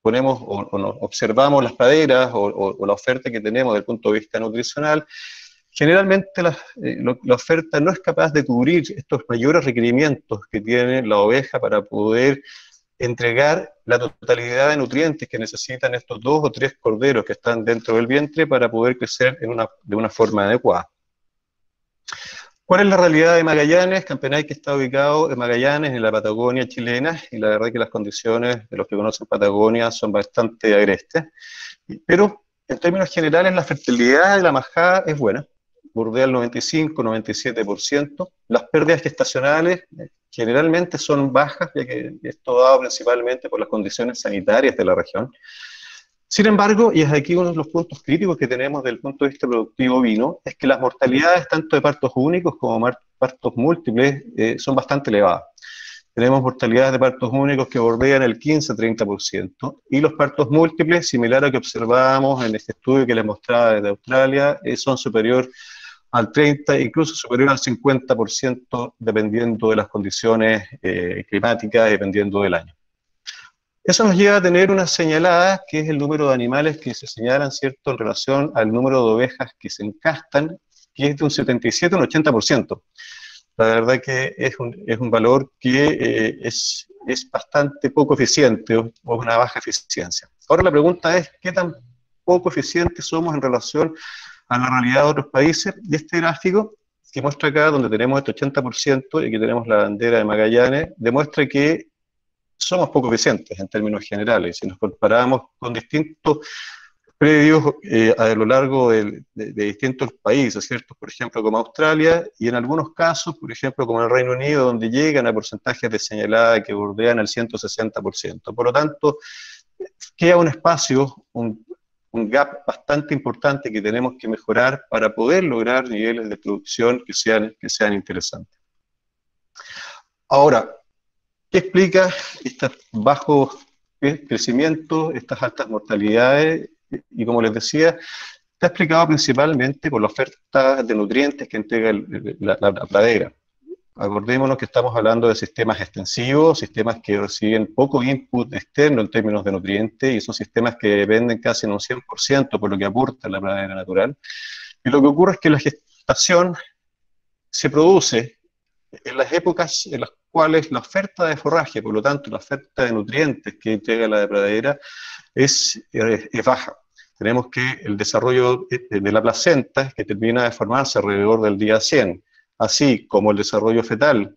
ponemos o nos observamos las praderas o la oferta que tenemos desde el punto de vista nutricional, generalmente la oferta no es capaz de cubrir estos mayores requerimientos que tiene la oveja para poder entregar la totalidad de nutrientes que necesitan estos 2 o 3 corderos que están dentro del vientre para poder crecer de una forma adecuada. ¿Cuál es la realidad de Magallanes? Campeonato que está ubicado en Magallanes, en la Patagonia chilena, y la verdad que las condiciones de los que conocen Patagonia son bastante agrestes, pero en términos generales la fertilidad de la majada es buena, bordea el 95-97%, las pérdidas gestacionales generalmente son bajas, ya que esto dado principalmente por las condiciones sanitarias de la región. Sin embargo, y es aquí uno de los puntos críticos que tenemos desde el punto de vista productivo ovino, es que las mortalidades tanto de partos únicos como partos múltiples son bastante elevadas. Tenemos mortalidades de partos únicos que bordean el 15-30%, y los partos múltiples, similar a lo que observábamos en este estudio que les mostraba desde Australia, son superior al 30%, incluso superior al 50%, dependiendo de las condiciones climáticas, dependiendo del año. Eso nos lleva a tener unas señaladas, que es el número de animales que se señalan, ¿cierto?, en relación al número de ovejas que se encastan, que es de un 77 a un 80%. La verdad que es un valor que es bastante poco eficiente o una baja eficiencia. Ahora la pregunta es, ¿qué tan poco eficientes somos en relación a la realidad de otros países? Y este gráfico que muestra acá, donde tenemos este 80% y que tenemos la bandera de Magallanes, demuestra que somos poco eficientes en términos generales. Si nos comparamos con distintos predios a lo largo de distintos países, ¿cierto? Por ejemplo, como Australia, y en algunos casos, por ejemplo, como el Reino Unido, donde llegan a porcentajes de señalada que bordean el 160%. Por lo tanto, queda un espacio, un gap bastante importante que tenemos que mejorar para poder lograr niveles de producción que sean interesantes. Ahora, ¿qué explica este bajo crecimiento, estas altas mortalidades? Y como les decía, está explicado principalmente por la oferta de nutrientes que entrega la pradera. Acordémonos que estamos hablando de sistemas extensivos, sistemas que reciben poco input externo en términos de nutrientes, y son sistemas que dependen casi en un 100% por lo que aporta la pradera natural. Y lo que ocurre es que la gestación se produce en las épocas en las cuales la oferta de forraje, por lo tanto la oferta de nutrientes que entrega la pradera es baja. Tenemos que el desarrollo de la placenta, que termina de formarse alrededor del día 100, así como el desarrollo fetal,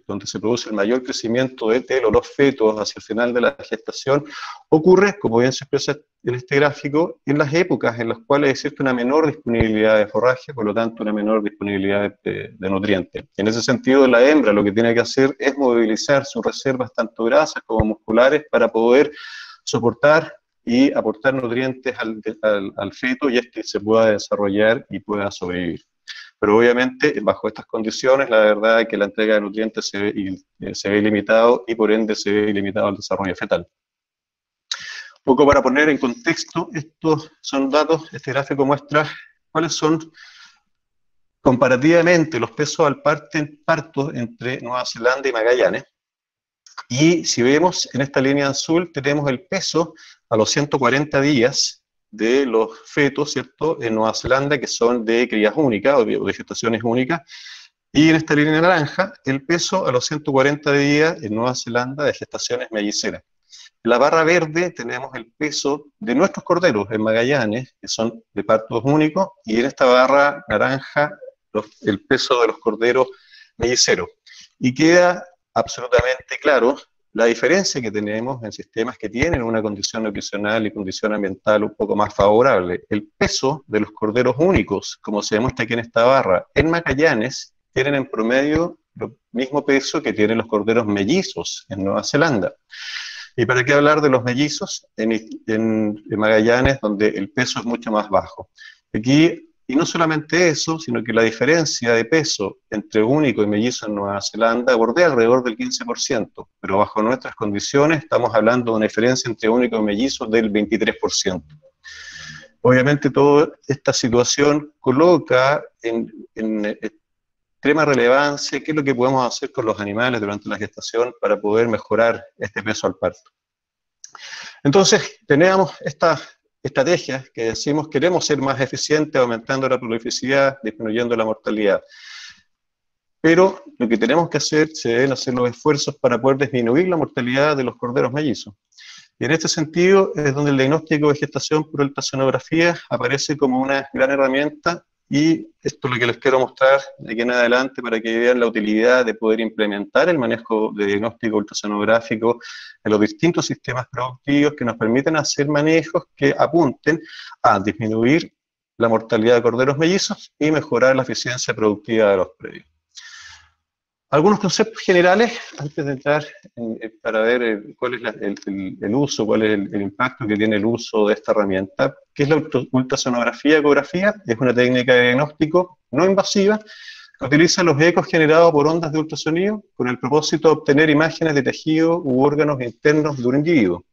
donde se produce el mayor crecimiento de los fetos hacia el final de la gestación, ocurre, como bien se expresa en este gráfico, en las épocas en las cuales existe una menor disponibilidad de forraje, por lo tanto una menor disponibilidad de nutrientes. En ese sentido, la hembra lo que tiene que hacer es movilizar sus reservas, tanto grasas como musculares, para poder soportar y aportar nutrientes al feto, y este se pueda desarrollar y pueda sobrevivir. Pero obviamente, bajo estas condiciones, la verdad es que la entrega de nutrientes se ve limitado, y por ende se ve limitado el desarrollo fetal. Un poco para poner en contexto, estos son datos, este gráfico muestra cuáles son comparativamente los pesos al parto entre Nueva Zelanda y Magallanes. Y si vemos en esta línea azul, tenemos el peso a los 140 días de los fetos, ¿cierto?, en Nueva Zelanda, que son de crías únicas o de gestaciones únicas, y en esta línea naranja, el peso a los 140 días en Nueva Zelanda de gestaciones melliceras. En la barra verde tenemos el peso de nuestros corderos en Magallanes, que son de partos únicos, y en esta barra naranja el peso de los corderos melliceros. Y queda absolutamente claro la diferencia que tenemos en sistemas que tienen una condición nutricional y condición ambiental un poco más favorable. El peso de los corderos únicos, como se demuestra aquí en esta barra, en Magallanes tienen en promedio el mismo peso que tienen los corderos mellizos en Nueva Zelanda. ¿Y para qué hablar de los mellizos en Magallanes, donde el peso es mucho más bajo? Aquí, y no solamente eso, sino que la diferencia de peso entre único y mellizo en Nueva Zelanda bordea alrededor del 15%, pero bajo nuestras condiciones estamos hablando de una diferencia entre único y mellizo del 23%. Obviamente toda esta situación coloca en extrema relevancia qué es lo que podemos hacer con los animales durante la gestación para poder mejorar este peso al parto. Entonces, teníamos esta estrategia que decimos queremos ser más eficientes aumentando la prolificidad, disminuyendo la mortalidad. Pero lo que tenemos que hacer, se deben hacer los esfuerzos para poder disminuir la mortalidad de los corderos mellizos. Y en este sentido es donde el diagnóstico de gestación por ultrasonografía aparece como una gran herramienta, y esto es lo que les quiero mostrar de aquí en adelante para que vean la utilidad de poder implementar el manejo de diagnóstico ultrasonográfico en los distintos sistemas productivos que nos permiten hacer manejos que apunten a disminuir la mortalidad de corderos mellizos y mejorar la eficiencia productiva de los predios. Algunos conceptos generales, antes de entrar para ver cuál es el uso, cuál es el impacto que tiene el uso de esta herramienta. ¿Qué es la ultrasonografía ecografía? Es una técnica de diagnóstico no invasiva que utiliza los ecos generados por ondas de ultrasonido con el propósito de obtener imágenes de tejidos u órganos internos de un individuo.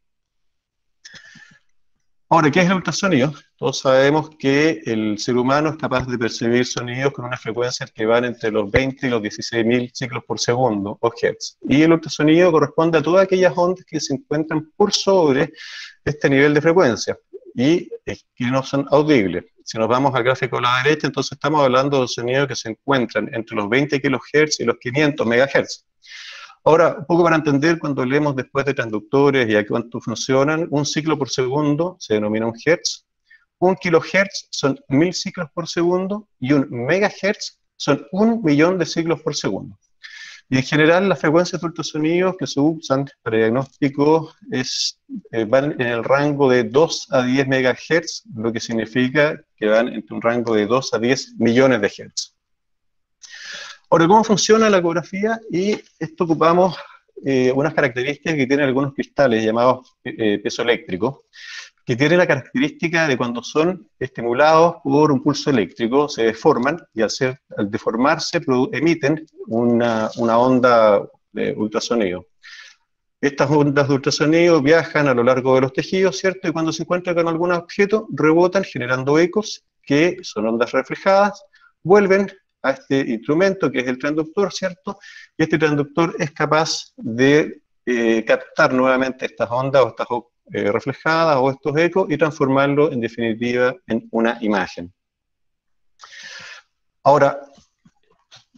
Ahora, ¿qué es el ultrasonido? Todos sabemos que el ser humano es capaz de percibir sonidos con una frecuencia que van entre los 20 y los 16.000 ciclos por segundo, o hertz. Y el ultrasonido corresponde a todas aquellas ondas que se encuentran por sobre este nivel de frecuencia y que no son audibles. Si nos vamos al gráfico a la derecha, entonces estamos hablando de sonidos que se encuentran entre los 20 kHz y los 500 MHz. Ahora, un poco para entender, cuando leemos después de transductores y a cuánto funcionan, un ciclo por segundo se denomina un hertz, un kilohertz son 1000 ciclos por segundo y un megahertz son 1.000.000 de ciclos por segundo. Y en general las frecuencias de ultrasonido que se usan para diagnóstico van en el rango de 2 a 10 megahertz, lo que significa que van entre un rango de 2 a 10 millones de hertz. Ahora, ¿cómo funciona la ecografía? Y esto ocupamos unas características que tienen algunos cristales llamados piezoeléctricos, que tienen la característica de cuando son estimulados por un pulso eléctrico, se deforman y al deformarse emiten una onda de ultrasonido. Estas ondas de ultrasonido viajan a lo largo de los tejidos, ¿cierto? Y cuando se encuentran con algún objeto, rebotan generando ecos, que son ondas reflejadas, vuelven a este instrumento que es el transductor, ¿cierto? Y este transductor es capaz de captar nuevamente estas ondas o estas reflejadas o estos ecos y transformarlo en definitiva en una imagen. Ahora,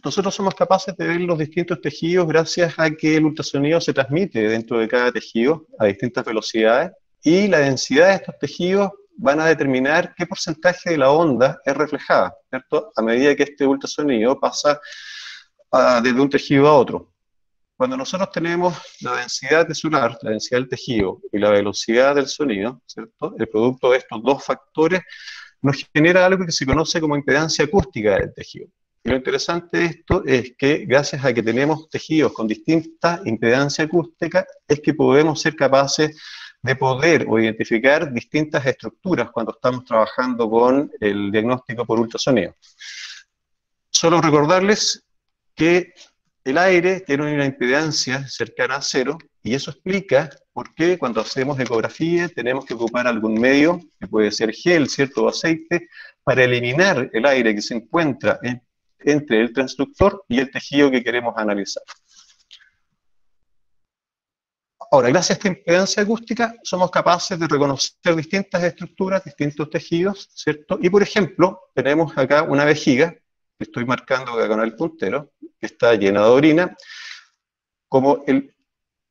nosotros somos capaces de ver los distintos tejidos gracias a que el ultrasonido se transmite dentro de cada tejido a distintas velocidades y la densidad de estos tejidos van a determinar qué porcentaje de la onda es reflejada, ¿cierto? A medida que este ultrasonido pasa desde un tejido a otro. Cuando nosotros tenemos la densidad tesular, la densidad del tejido y la velocidad del sonido, ¿cierto? El producto de estos dos factores nos genera algo que se conoce como impedancia acústica del tejido. Y lo interesante de esto es que gracias a que tenemos tejidos con distinta impedancia acústica, es que podemos ser capaces de poder o identificar distintas estructuras cuando estamos trabajando con el diagnóstico por ultrasonido. Solo recordarles que el aire tiene una impedancia cercana a cero y eso explica por qué cuando hacemos ecografía tenemos que ocupar algún medio, que puede ser gel, ¿cierto?, o aceite, para eliminar el aire que se encuentra entre el transductor y el tejido que queremos analizar. Ahora, gracias a esta impedancia acústica, somos capaces de reconocer distintas estructuras, distintos tejidos, ¿cierto? Y, por ejemplo, tenemos acá una vejiga, que estoy marcando acá con el puntero, que está llena de orina. Como el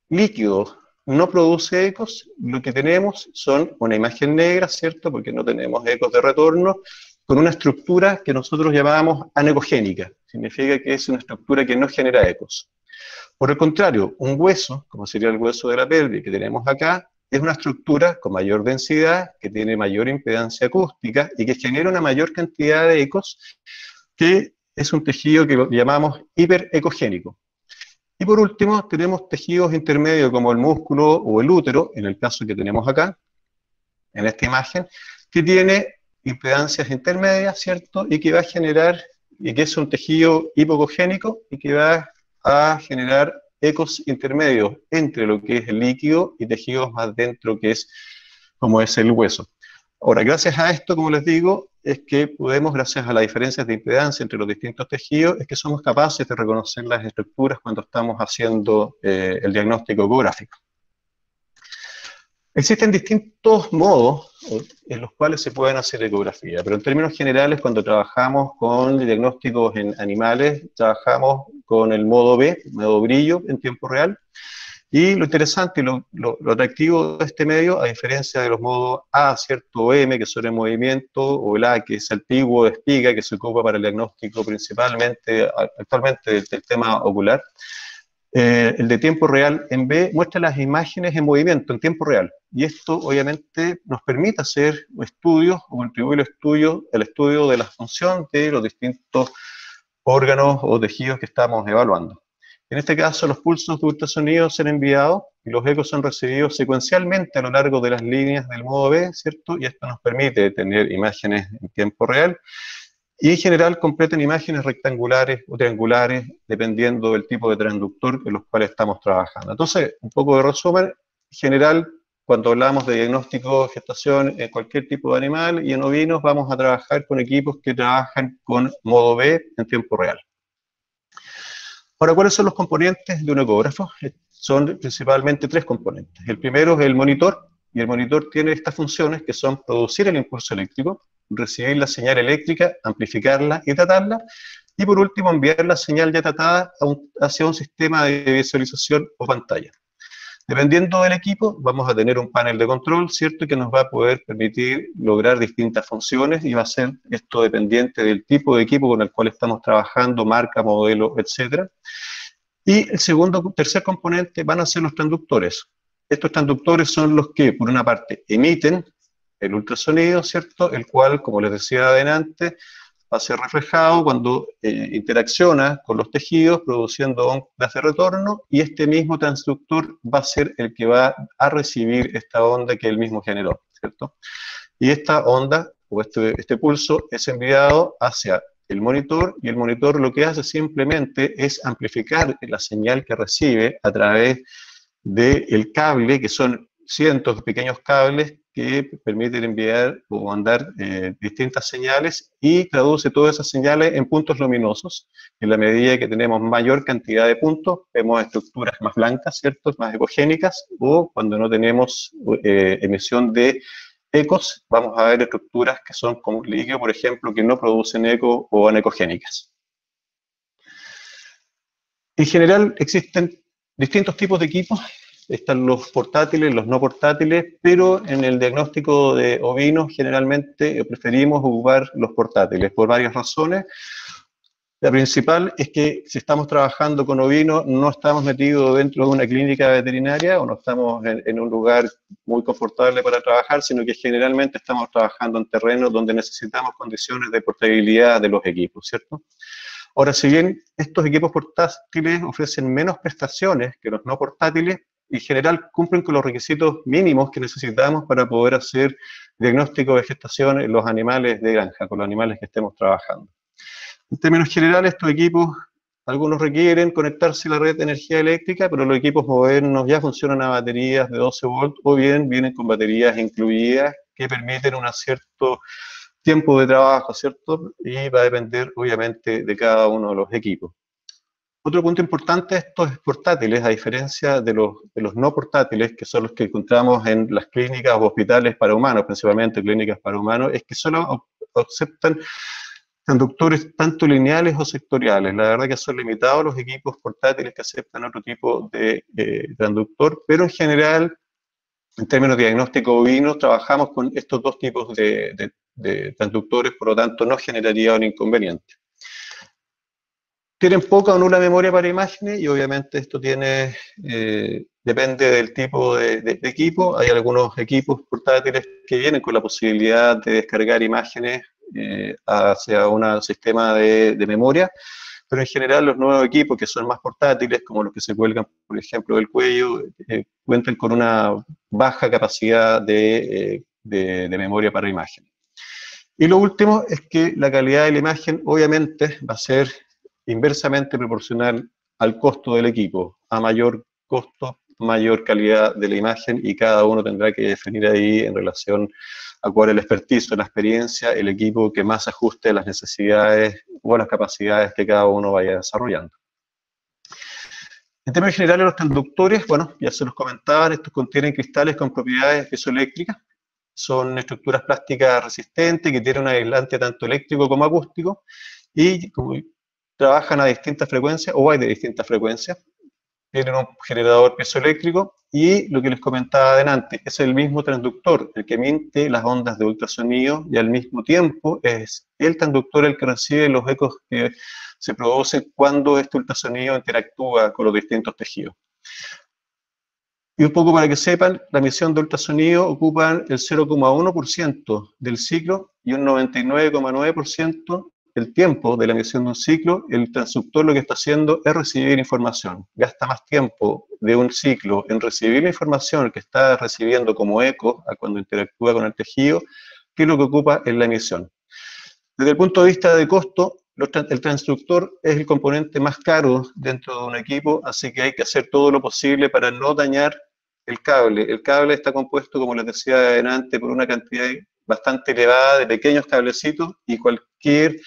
líquido no produce ecos, lo que tenemos son una imagen negra, ¿cierto? Porque no tenemos ecos de retorno, con una estructura que nosotros llamamos anecogénica. Significa que es una estructura que no genera ecos. Por el contrario, un hueso, como sería el hueso de la pelvis que tenemos acá, es una estructura con mayor densidad, que tiene mayor impedancia acústica y que genera una mayor cantidad de ecos, que es un tejido que llamamos hiperecogénico. Y por último, tenemos tejidos intermedios como el músculo o el útero, en el caso que tenemos acá, en esta imagen, que tiene impedancias intermedias, ¿cierto? Y que va a generar, y que es un tejido hipocogénico y que va a generar ecos intermedios entre lo que es el líquido y tejidos más dentro, que es como es el hueso. Ahora, gracias a esto, como les digo, es que podemos, gracias a las diferencias de impedancia entre los distintos tejidos, es que somos capaces de reconocer las estructuras cuando estamos haciendo el diagnóstico ecográfico. Existen distintos modos en los cuales se pueden hacer ecografía, pero en términos generales, cuando trabajamos con diagnósticos en animales, trabajamos con el modo B, modo brillo en tiempo real, y lo interesante y lo atractivo de este medio, a diferencia de los modos A, ¿cierto? O M, que son en movimiento, o el A, que es antiguo, de espiga, que se ocupa para el diagnóstico principalmente, actualmente, del tema ocular. El de tiempo real en B muestra las imágenes en movimiento, en tiempo real. Y esto, obviamente, nos permite hacer estudios o contribuir al estudio de la función de los distintos órganos o tejidos que estamos evaluando. En este caso, los pulsos de ultrasonido son enviados y los ecos son recibidos secuencialmente a lo largo de las líneas del modo B, ¿cierto? Y esto nos permite tener imágenes en tiempo real. Y en general completan imágenes rectangulares o triangulares, dependiendo del tipo de transductor en los cuales estamos trabajando. Entonces, un poco de resumen, en general, cuando hablamos de diagnóstico de gestación en cualquier tipo de animal y en ovinos, vamos a trabajar con equipos que trabajan con modo B en tiempo real. Ahora, ¿cuáles son los componentes de un ecógrafo? Son principalmente tres componentes. El primero es el monitor, y el monitor tiene estas funciones que son producir el impulso eléctrico, recibir la señal eléctrica, amplificarla y tratarla, y por último enviar la señal ya tratada hacia un sistema de visualización o pantalla. Dependiendo del equipo, vamos a tener un panel de control, ¿cierto?, que nos va a poder permitir lograr distintas funciones, y va a ser esto dependiente del tipo de equipo con el cual estamos trabajando, marca, modelo, etc. Y el tercer componente van a ser los transductores. Estos transductores son los que, por una parte, emiten el ultrasonido, ¿cierto?, el cual, como les decía adelante, va a ser reflejado cuando interacciona con los tejidos, produciendo ondas de retorno, y este mismo transductor va a ser el que va a recibir esta onda que él mismo generó, ¿cierto? Y esta onda, o este pulso, es enviado hacia el monitor, y el monitor lo que hace simplemente es amplificar la señal que recibe a través del cable, que son cientos de pequeños cables que permiten enviar o mandar distintas señales, y traduce todas esas señales en puntos luminosos. En la medida que tenemos mayor cantidad de puntos, vemos estructuras más blancas, ¿cierto?, más ecogénicas, o cuando no tenemos emisión de ecos, vamos a ver estructuras que son como líquido, por ejemplo, que no producen eco o anecogénicas. En general existen distintos tipos de equipos. Están los portátiles, los no portátiles, pero en el diagnóstico de ovinos generalmente preferimos ocupar los portátiles por varias razones. La principal es que si estamos trabajando con ovinos, no estamos metidos dentro de una clínica veterinaria o no estamos en un lugar muy confortable para trabajar, sino que generalmente estamos trabajando en terrenos donde necesitamos condiciones de portabilidad de los equipos, ¿cierto? Ahora, si bien estos equipos portátiles ofrecen menos prestaciones que los no portátiles, en general cumplen con los requisitos mínimos que necesitamos para poder hacer diagnóstico de gestación en los animales de granja, con los animales que estemos trabajando. En términos generales, estos equipos, algunos requieren conectarse a la red de energía eléctrica, pero los equipos modernos ya funcionan a baterías de 12 volts, o bien vienen con baterías incluidas que permiten un cierto tiempo de trabajo, ¿cierto? Y va a depender, obviamente, de cada uno de los equipos. Otro punto importante de estos portátiles, a diferencia de los no portátiles, que son los que encontramos en las clínicas o hospitales para humanos, principalmente clínicas para humanos, es que solo aceptan transductores tanto lineales o sectoriales. La verdad que son limitados los equipos portátiles que aceptan otro tipo de transductor, pero en general, en términos de diagnóstico bovino, trabajamos con estos dos tipos de transductores, por lo tanto no generaría un inconveniente. Tienen poca o nula memoria para imágenes, y obviamente esto depende del tipo de equipo. Hay algunos equipos portátiles que vienen con la posibilidad de descargar imágenes hacia un sistema de memoria, pero en general los nuevos equipos que son más portátiles, como los que se cuelgan, por ejemplo, del cuello, cuentan con una baja capacidad de memoria para imágenes. Y lo último es que la calidad de la imagen obviamente va a ser inversamente proporcional al costo del equipo. A mayor costo, mayor calidad de la imagen, y cada uno tendrá que definir ahí, en relación a cuál es el expertise, la experiencia, el equipo que más ajuste a las necesidades o a las capacidades que cada uno vaya desarrollando. En términos generales, los transductores, bueno, ya se los comentaba, estos contienen cristales con propiedades piezoeléctricas, son estructuras plásticas resistentes que tienen un aislante tanto eléctrico como acústico y como trabajan a distintas frecuencias o hay de distintas frecuencias. Tienen un generador piezoeléctrico y lo que les comentaba adelante, es el mismo transductor el que emite las ondas de ultrasonido y al mismo tiempo es el transductor el que recibe los ecos que se producen cuando este ultrasonido interactúa con los distintos tejidos. Y un poco para que sepan, la emisión de ultrasonido ocupan el 0,1% del ciclo y un 99,9% del tiempo de la emisión de un ciclo. El transductor lo que está haciendo es recibir información. Gasta más tiempo de un ciclo en recibir la información que está recibiendo como eco cuando interactúa con el tejido, que lo que ocupa en la emisión. Desde el punto de vista de costo, el transductor es el componente más caro dentro de un equipo, así que hay que hacer todo lo posible para no dañar el cable. El cable está compuesto, como les decía adelante, por una cantidad bastante elevada de pequeños cablecitos y cualquier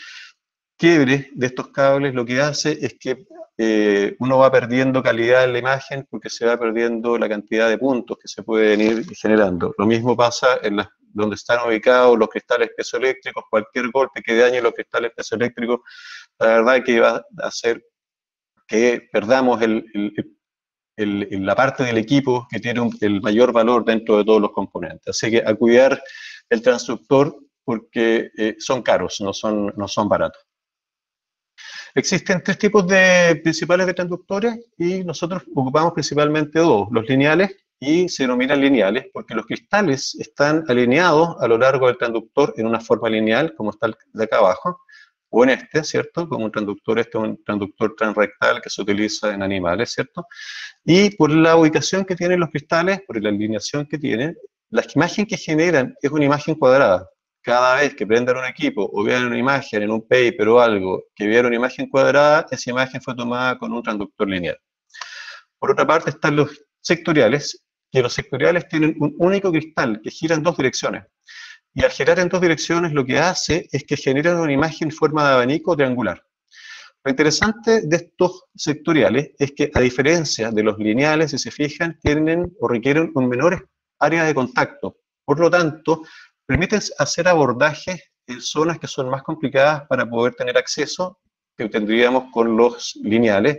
quiebre de estos cables lo que hace es que uno va perdiendo calidad en la imagen porque se va perdiendo la cantidad de puntos que se pueden ir generando. Lo mismo pasa en donde están ubicados los cristales piezoeléctricos. Cualquier golpe que dañe los cristales piezoeléctricos, la verdad que va a hacer que perdamos la parte del equipo que tiene el mayor valor dentro de todos los componentes. Así que a cuidar el transductor porque son caros, no son baratos. Existen tres tipos principales de transductores y nosotros ocupamos principalmente dos, los lineales, y se denominan lineales porque los cristales están alineados a lo largo del transductor en una forma lineal, como está de acá abajo, o en ¿cierto? Como un transductor transrectal que se utiliza en animales, ¿cierto? Y por la ubicación que tienen los cristales, por la alineación que tienen, la imagen que generan es una imagen cuadrada. Cada vez que prendan un equipo o vean una imagen en un paper o algo que vieron una imagen cuadrada, esa imagen fue tomada con un transductor lineal. Por otra parte están los sectoriales, que los sectoriales tienen un único cristal que gira en dos direcciones. Y al girar en dos direcciones lo que hace es que generan una imagen en forma de abanico triangular. Lo interesante de estos sectoriales es que, a diferencia de los lineales, si se fijan, tienen o requieren un menor área de contacto. Por lo tanto, permiten hacer abordajes en zonas que son más complicadas para poder tener acceso, que tendríamos con los lineales.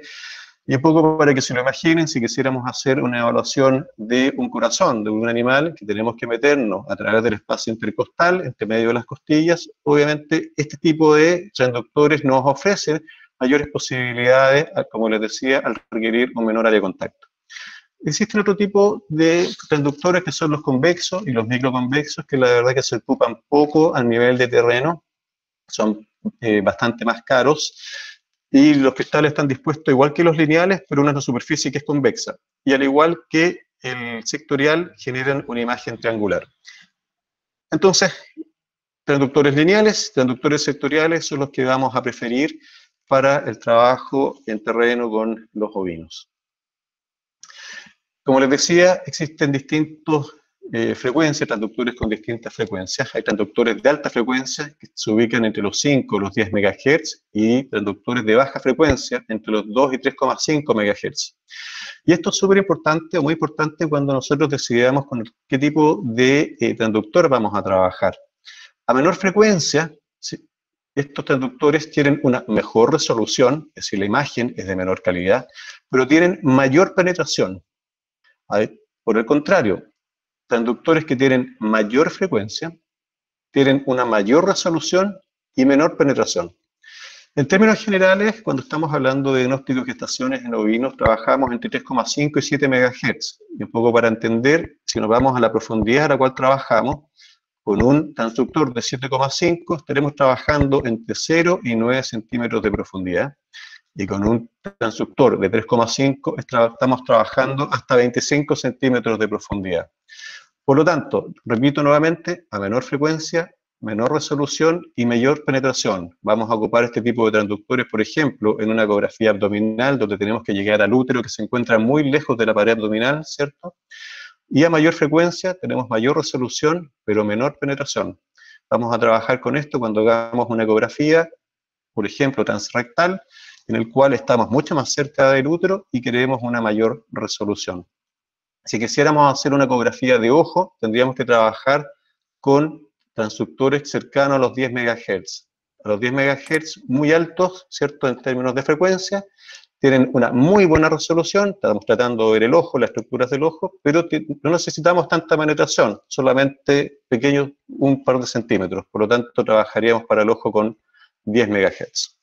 Y un poco para que se lo imaginen, si quisiéramos hacer una evaluación de un corazón, de un animal, que tenemos que meternos a través del espacio intercostal, entre medio de las costillas, obviamente este tipo de transductores nos ofrecen mayores posibilidades, como les decía, al requerir un menor área de contacto. Existen otro tipo de transductores que son los convexos y los microconvexos, que la verdad que se ocupan poco a nivel de terreno, son bastante más caros, y los cristales están dispuestos igual que los lineales, pero una superficie que es convexa, y al igual que el sectorial generan una imagen triangular. Entonces, transductores lineales, transductores sectoriales son los que vamos a preferir para el trabajo en terreno con los ovinos. Como les decía, existen distintas frecuencias, transductores con distintas frecuencias. Hay transductores de alta frecuencia que se ubican entre los 5 y los 10 MHz y transductores de baja frecuencia entre los 2 y 3,5 MHz. Y esto es súper importante o muy importante cuando nosotros decidamos con qué tipo de transductor vamos a trabajar. A menor frecuencia, estos transductores tienen una mejor resolución, es decir, la imagen es de menor calidad, pero tienen mayor penetración. Por el contrario, transductores que tienen mayor frecuencia tienen una mayor resolución y menor penetración. En términos generales, cuando estamos hablando de diagnóstico de gestaciones en ovinos, trabajamos entre 3,5 y 7 MHz. Y un poco para entender, si nos vamos a la profundidad a la cual trabajamos, con un transductor de 7,5 estaremos trabajando entre 0 y 9 centímetros de profundidad. Y con un transductor de 3,5 estamos trabajando hasta 25 centímetros de profundidad. Por lo tanto, repito nuevamente, a menor frecuencia, menor resolución y mayor penetración. Vamos a ocupar este tipo de transductores, por ejemplo, en una ecografía abdominal, donde tenemos que llegar al útero, que se encuentra muy lejos de la pared abdominal, ¿cierto? Y a mayor frecuencia tenemos mayor resolución, pero menor penetración. Vamos a trabajar con esto cuando hagamos una ecografía, por ejemplo, transrectal, en el cual estamos mucho más cerca del útero y queremos una mayor resolución. Si quisiéramos hacer una ecografía de ojo, tendríamos que trabajar con transductores cercanos a los 10 MHz. A los 10 MHz muy altos, ¿cierto?, en términos de frecuencia, tienen una muy buena resolución, estamos tratando de ver el ojo, las estructuras del ojo, pero no necesitamos tanta penetración, solamente pequeños, un par de centímetros, por lo tanto trabajaríamos para el ojo con 10 MHz.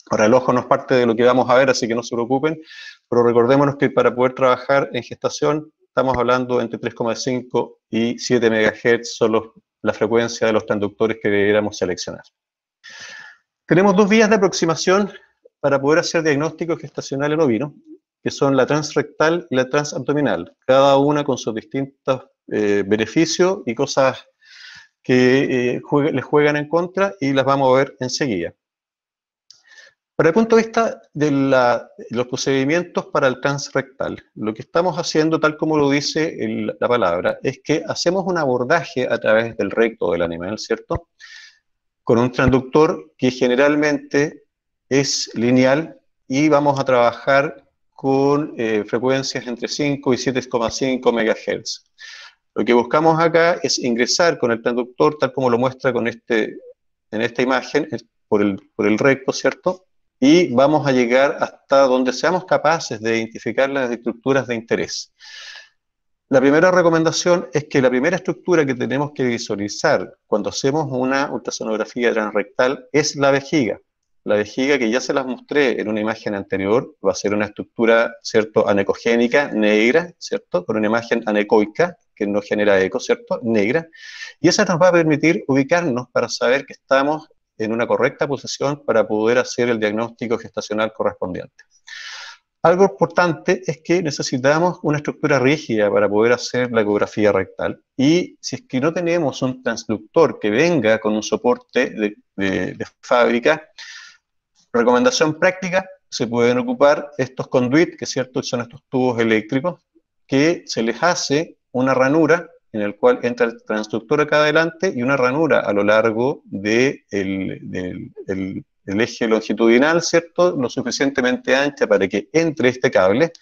Ahora, el ojo no es parte de lo que vamos a ver, así que no se preocupen, pero recordémonos que para poder trabajar en gestación, estamos hablando entre 3,5 y 7 MHz, son la frecuencia de los transductores que deberíamos seleccionar. Tenemos dos vías de aproximación para poder hacer diagnóstico gestacional en ovino, que son la transrectal y la transabdominal, cada una con sus distintos beneficios y cosas que les juegan en contra, y las vamos a ver enseguida. Para el punto de vista de los procedimientos para el transrectal, lo que estamos haciendo, tal como lo dice la palabra, es que hacemos un abordaje a través del recto del animal, ¿cierto?, con un transductor que generalmente es lineal, y vamos a trabajar con frecuencias entre 5 y 7,5 MHz. Lo que buscamos acá es ingresar con el transductor, tal como lo muestra en esta imagen, por el recto, ¿cierto?, y vamos a llegar hasta donde seamos capaces de identificar las estructuras de interés. La primera recomendación es que la primera estructura que tenemos que visualizar cuando hacemos una ultrasonografía transrectal es la vejiga. La vejiga, que ya se las mostré en una imagen anterior, va a ser una estructura, ¿cierto?, anecogénica, negra, ¿cierto?, con una imagen anecoica, que no genera eco, ¿cierto?, negra, y esa nos va a permitir ubicarnos para saber que estamos en una correcta posición para poder hacer el diagnóstico gestacional correspondiente. Algo importante es que necesitamos una estructura rígida para poder hacer la ecografía rectal, y si es que no tenemos un transductor que venga con un soporte de fábrica, recomendación práctica, se pueden ocupar estos conduit, que cierto son estos tubos eléctricos, que se les hace una ranura en el cual entra el transductor acá adelante y una ranura a lo largo del eje longitudinal, ¿cierto?, lo suficientemente ancha para que entre este cable.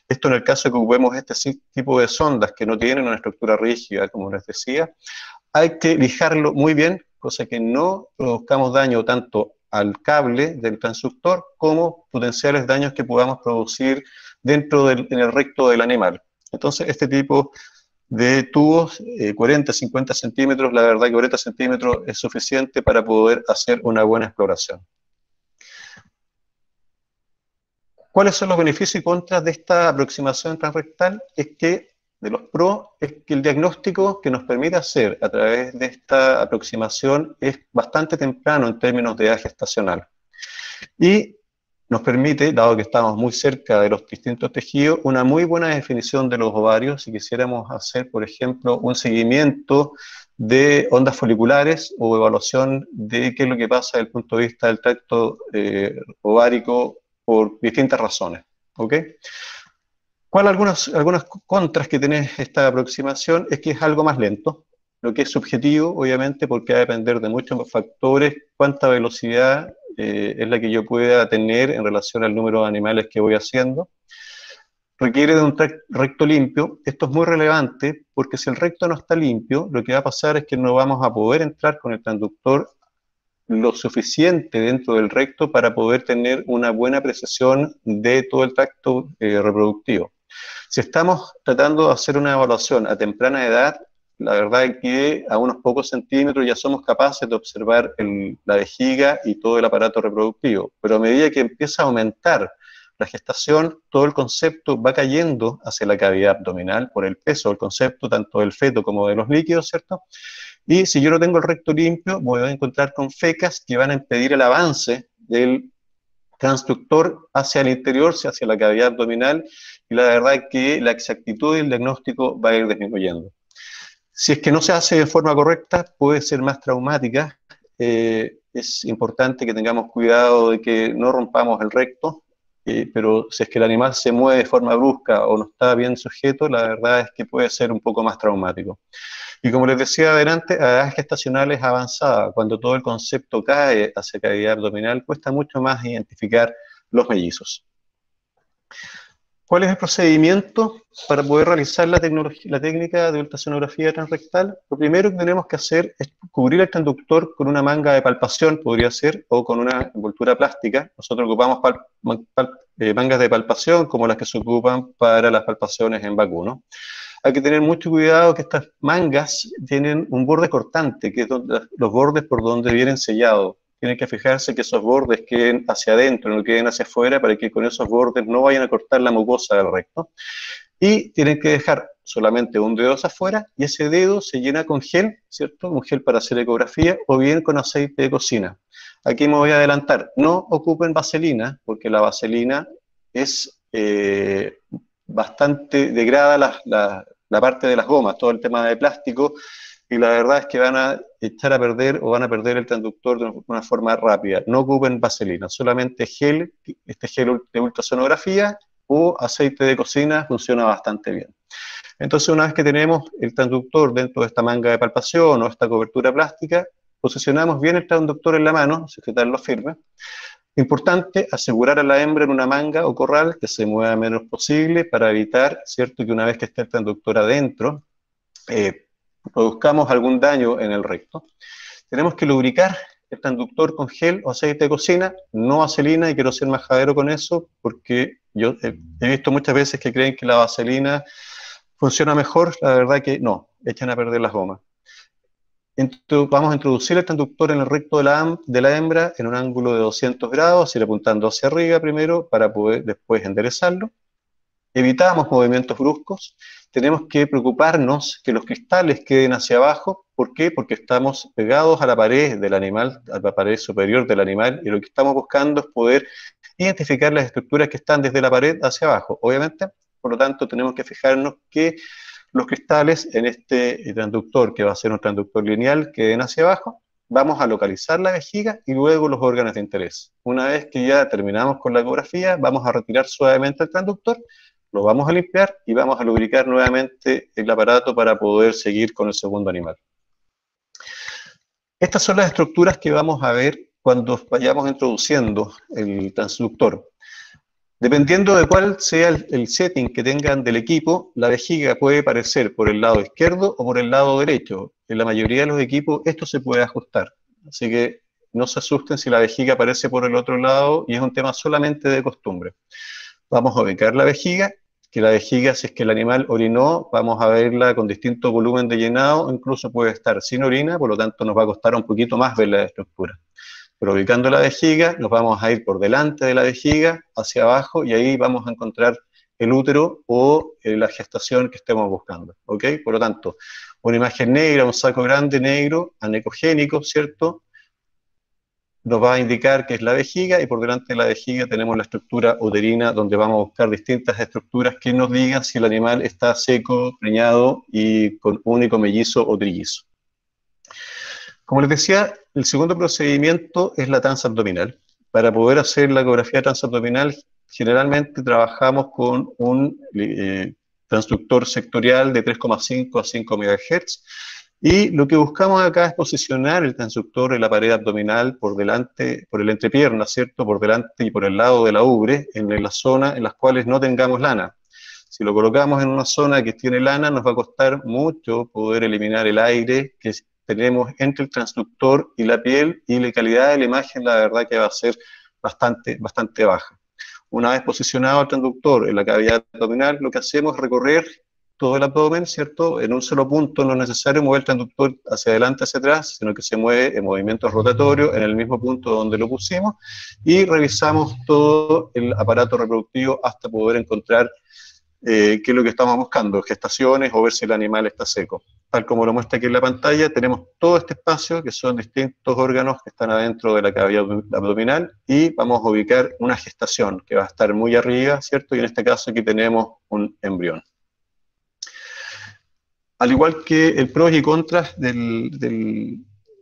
Esto en el caso de que ocupemos este tipo de sondas que no tienen una estructura rígida, como les decía, hay que lijarlo muy bien, cosa que no produzcamos daño tanto al cable del transductor como potenciales daños que podamos producir en el recto del animal. Entonces, este tipo de tubos, 40, 50 centímetros, la verdad que 40 centímetros es suficiente para poder hacer una buena exploración. ¿Cuáles son los beneficios y contras de esta aproximación transrectal? De los pros, es que el diagnóstico que nos permite hacer a través de esta aproximación es bastante temprano en términos de edad gestacional. Y nos permite, dado que estamos muy cerca de los distintos tejidos, una muy buena definición de los ovarios. Si quisiéramos hacer, por ejemplo, un seguimiento de ondas foliculares o evaluación de qué es lo que pasa desde el punto de vista del tracto ovárico por distintas razones. ¿Ok? ¿Cuáles algunas contras que tiene esta aproximación? Es que es algo más lento, lo que es subjetivo, obviamente, porque va a depender de muchos factores, cuánta velocidad es la que yo pueda tener en relación al número de animales que voy haciendo. Requiere de un recto limpio. Esto es muy relevante porque si el recto no está limpio, lo que va a pasar es que no vamos a poder entrar con el transductor lo suficiente dentro del recto para poder tener una buena precisión de todo el tracto reproductivo. Si estamos tratando de hacer una evaluación a temprana edad, la verdad es que a unos pocos centímetros ya somos capaces de observar la vejiga y todo el aparato reproductivo, pero a medida que empieza a aumentar la gestación, todo el concepto va cayendo hacia la cavidad abdominal por el peso del concepto, tanto del feto como de los líquidos, ¿cierto? Y si yo no tengo el recto limpio, voy a encontrar con fecas que van a impedir el avance del transductor hacia el interior, hacia la cavidad abdominal, y la verdad es que la exactitud del diagnóstico va a ir disminuyendo. Si es que no se hace de forma correcta, puede ser más traumática. Es importante que tengamos cuidado de que no rompamos el recto, pero si es que el animal se mueve de forma brusca o no está bien sujeto, la verdad es que puede ser un poco más traumático. Y como les decía adelante, a edades gestacionales avanzadas, cuando todo el concepto cae hacia cavidad abdominal, cuesta mucho más identificar los mellizos. ¿Cuál es el procedimiento para poder realizar la técnica de ultrasonografía transrectal? Lo primero que tenemos que hacer es cubrir el transductor con una manga de palpación, podría ser, o con una envoltura plástica. Nosotros ocupamos mangas de palpación como las que se ocupan para las palpaciones en vacuno. Hay que tener mucho cuidado que estas mangas tienen un borde cortante, que es los bordes por donde vienen sellados. Tienen que fijarse que esos bordes queden hacia adentro, no queden hacia afuera, para que con esos bordes no vayan a cortar la mucosa del recto. Y tienen que dejar solamente un dedo hacia afuera, y ese dedo se llena con gel, ¿cierto? Un gel para hacer ecografía, o bien con aceite de cocina. Aquí me voy a adelantar. No ocupen vaselina, porque la vaselina es bastante, degrada la parte de las gomas, todo el tema de plástico, y la verdad es que van a echar a perder o van a perder el transductor de una forma rápida. No ocupen vaselina, solamente gel, este gel de ultrasonografía o aceite de cocina funciona bastante bien. Entonces, una vez que tenemos el transductor dentro de esta manga de palpación o esta cobertura plástica, posicionamos bien el transductor en la mano, sujetarlo firme. Importante, asegurar a la hembra en una manga o corral que se mueva menos posible para evitar, ¿cierto?, que una vez que esté el transductor adentro, produzcamos algún daño en el recto. Tenemos que lubricar el transductor con gel o aceite de cocina, no vaselina, y quiero ser majadero con eso, porque yo he visto muchas veces que creen que la vaselina funciona mejor, la verdad que no, echan a perder las gomas. Entonces, vamos a introducir el transductor en el recto de la hembra en un ángulo de 200 grados, ir apuntando hacia arriba primero para poder después enderezarlo. Evitamos movimientos bruscos. Tenemos que preocuparnos que los cristales queden hacia abajo. ¿Por qué? Porque estamos pegados a la pared del animal, a la pared superior del animal, y lo que estamos buscando es poder identificar las estructuras que están desde la pared hacia abajo. Obviamente, por lo tanto, tenemos que fijarnos que los cristales en este transductor, que va a ser un transductor lineal, queden hacia abajo. Vamos a localizar la vejiga y luego los órganos de interés. Una vez que ya terminamos con la ecografía, vamos a retirar suavemente el transductor, lo vamos a limpiar y vamos a lubricar nuevamente el aparato para poder seguir con el segundo animal. Estas son las estructuras que vamos a ver cuando vayamos introduciendo el transductor. Dependiendo de cuál sea el setting que tengan del equipo, la vejiga puede aparecer por el lado izquierdo o por el lado derecho. En la mayoría de los equipos esto se puede ajustar. Así que no se asusten si la vejiga aparece por el otro lado, y es un tema solamente de costumbre. Vamos a ubicar la vejiga, que la vejiga, si es que el animal orinó, vamos a verla con distinto volumen de llenado, incluso puede estar sin orina, por lo tanto nos va a costar un poquito más ver la estructura. Pero ubicando la vejiga, nos vamos a ir por delante de la vejiga, hacia abajo, y ahí vamos a encontrar el útero o la gestación que estemos buscando, ¿ok? Por lo tanto, una imagen negra, un saco grande negro, anecogénico, ¿cierto?, nos va a indicar que es la vejiga, y por delante de la vejiga tenemos la estructura uterina, donde vamos a buscar distintas estructuras que nos digan si el animal está seco, preñado y con único mellizo o trillizo. Como les decía, el segundo procedimiento es la transabdominal. Para poder hacer la ecografía transabdominal, generalmente trabajamos con un transductor sectorial de 3,5 a 5 MHz, y lo que buscamos acá es posicionar el transductor en la pared abdominal por delante, por el entrepierna, ¿cierto?, por delante y por el lado de la ubre, en la zona en las cuales no tengamos lana. Si lo colocamos en una zona que tiene lana, nos va a costar mucho poder eliminar el aire que tenemos entre el transductor y la piel, y la calidad de la imagen, la verdad que va a ser bastante baja. Una vez posicionado el transductor en la cavidad abdominal, lo que hacemos es recorrer todo el abdomen, ¿cierto?, en un solo punto. No es necesario mover el transductor hacia adelante, hacia atrás, sino que se mueve en movimientos rotatorios en el mismo punto donde lo pusimos, y revisamos todo el aparato reproductivo hasta poder encontrar qué es lo que estamos buscando, gestaciones o ver si el animal está seco. Tal como lo muestra aquí en la pantalla, tenemos todo este espacio, que son distintos órganos que están adentro de la cavidad abdominal, y vamos a ubicar una gestación que va a estar muy arriba, ¿cierto? Y en este caso aquí tenemos un embrión. Al igual que el pros y contras de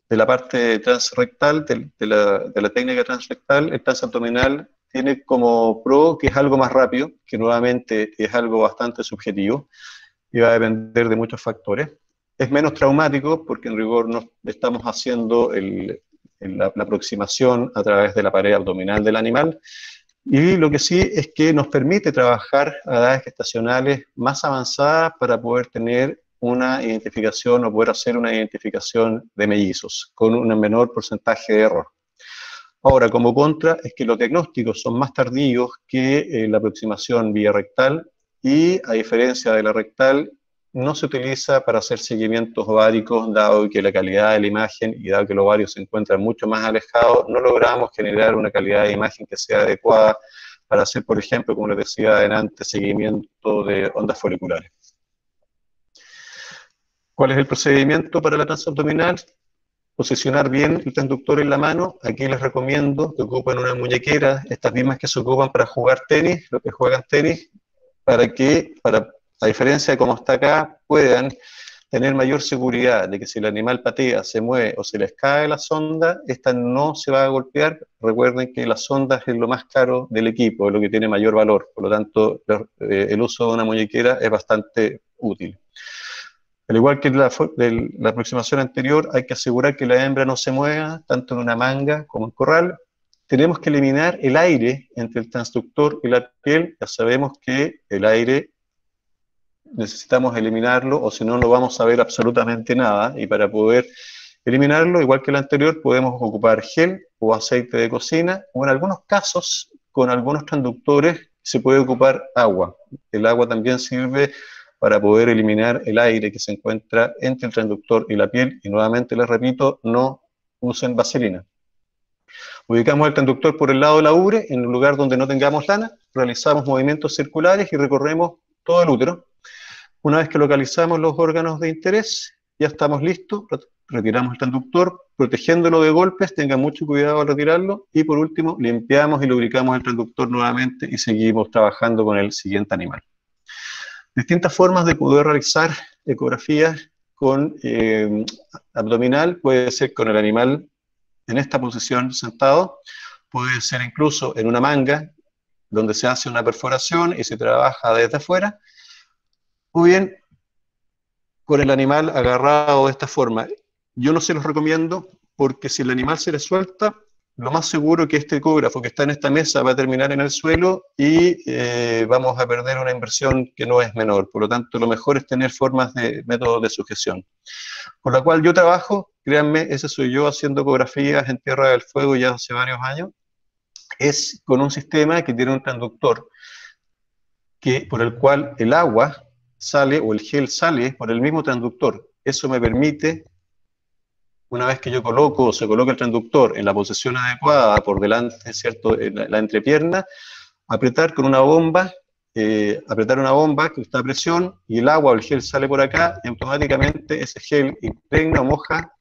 la parte transrectal, de la técnica transrectal, el transabdominal tiene como pro que es algo más rápido, que nuevamente es algo bastante subjetivo y va a depender de muchos factores. Es menos traumático porque en rigor no estamos haciendo la aproximación a través de la pared abdominal del animal, Y lo que sí es que nos permite trabajar a edades gestacionales más avanzadas para poder tener una identificación o poder hacer una identificación de mellizos con un menor porcentaje de error. Ahora, como contra, es que los diagnósticos son más tardíos que la aproximación vía rectal y, a diferencia de la rectal, no se utiliza para hacer seguimientos ováricos, dado que la calidad de la imagen y dado que los ovarios se encuentran mucho más alejados, no logramos generar una calidad de imagen que sea adecuada para hacer, por ejemplo, como les decía adelante, seguimiento de ondas foliculares. ¿Cuál es el procedimiento para la transabdominal? Posicionar bien el transductor en la mano. Aquí les recomiendo que ocupen una muñequera, estas mismas que se ocupan para jugar tenis, los que juegan tenis, para que, a diferencia de cómo está acá, puedan tener mayor seguridad de que si el animal patea, se mueve o se les cae la sonda, esta no se va a golpear. Recuerden que la sonda es lo más caro del equipo, es lo que tiene mayor valor, por lo tanto el uso de una muñequera es bastante útil. Al igual que en la aproximación anterior, hay que asegurar que la hembra no se mueva, tanto en una manga como en corral. Tenemos que eliminar el aire entre el transductor y la piel. Ya sabemos que el aire necesitamos eliminarlo, o si no, no vamos a ver absolutamente nada. Y para poder eliminarlo, igual que el anterior, podemos ocupar gel o aceite de cocina, o en algunos casos, con algunos transductores, se puede ocupar agua. El agua también sirve para poder eliminar el aire que se encuentra entre el transductor y la piel, y nuevamente les repito, no usen vaselina. Ubicamos el transductor por el lado de la ubre, en un lugar donde no tengamos lana, realizamos movimientos circulares y recorremos todo el útero. Una vez que localizamos los órganos de interés, ya estamos listos, retiramos el transductor, protegiéndolo de golpes, tengan mucho cuidado al retirarlo, y por último, limpiamos y lubricamos el transductor nuevamente y seguimos trabajando con el siguiente animal. Distintas formas de poder realizar ecografías con abdominal, puede ser con el animal en esta posición sentado, puede ser incluso en una manga, donde se hace una perforación y se trabaja desde afuera, o bien con el animal agarrado de esta forma. Yo no se los recomiendo porque si el animal se le suelta, lo más seguro que este ecógrafo que está en esta mesa va a terminar en el suelo y vamos a perder una inversión que no es menor. Por lo tanto, lo mejor es tener formas de métodos de sujeción. Con la cual yo trabajo, créanme, ese soy yo haciendo ecografías en Tierra del Fuego ya hace varios años, es con un sistema que tiene un transductor por el cual el agua sale o el gel sale por el mismo transductor. Eso me permite, una vez que yo coloco o se coloca el transductor en la posición adecuada por delante, ¿cierto?, la entrepierna, apretar con una bomba, apretar una bomba que está a presión y el agua o el gel sale por acá y automáticamente ese gel impregna o moja,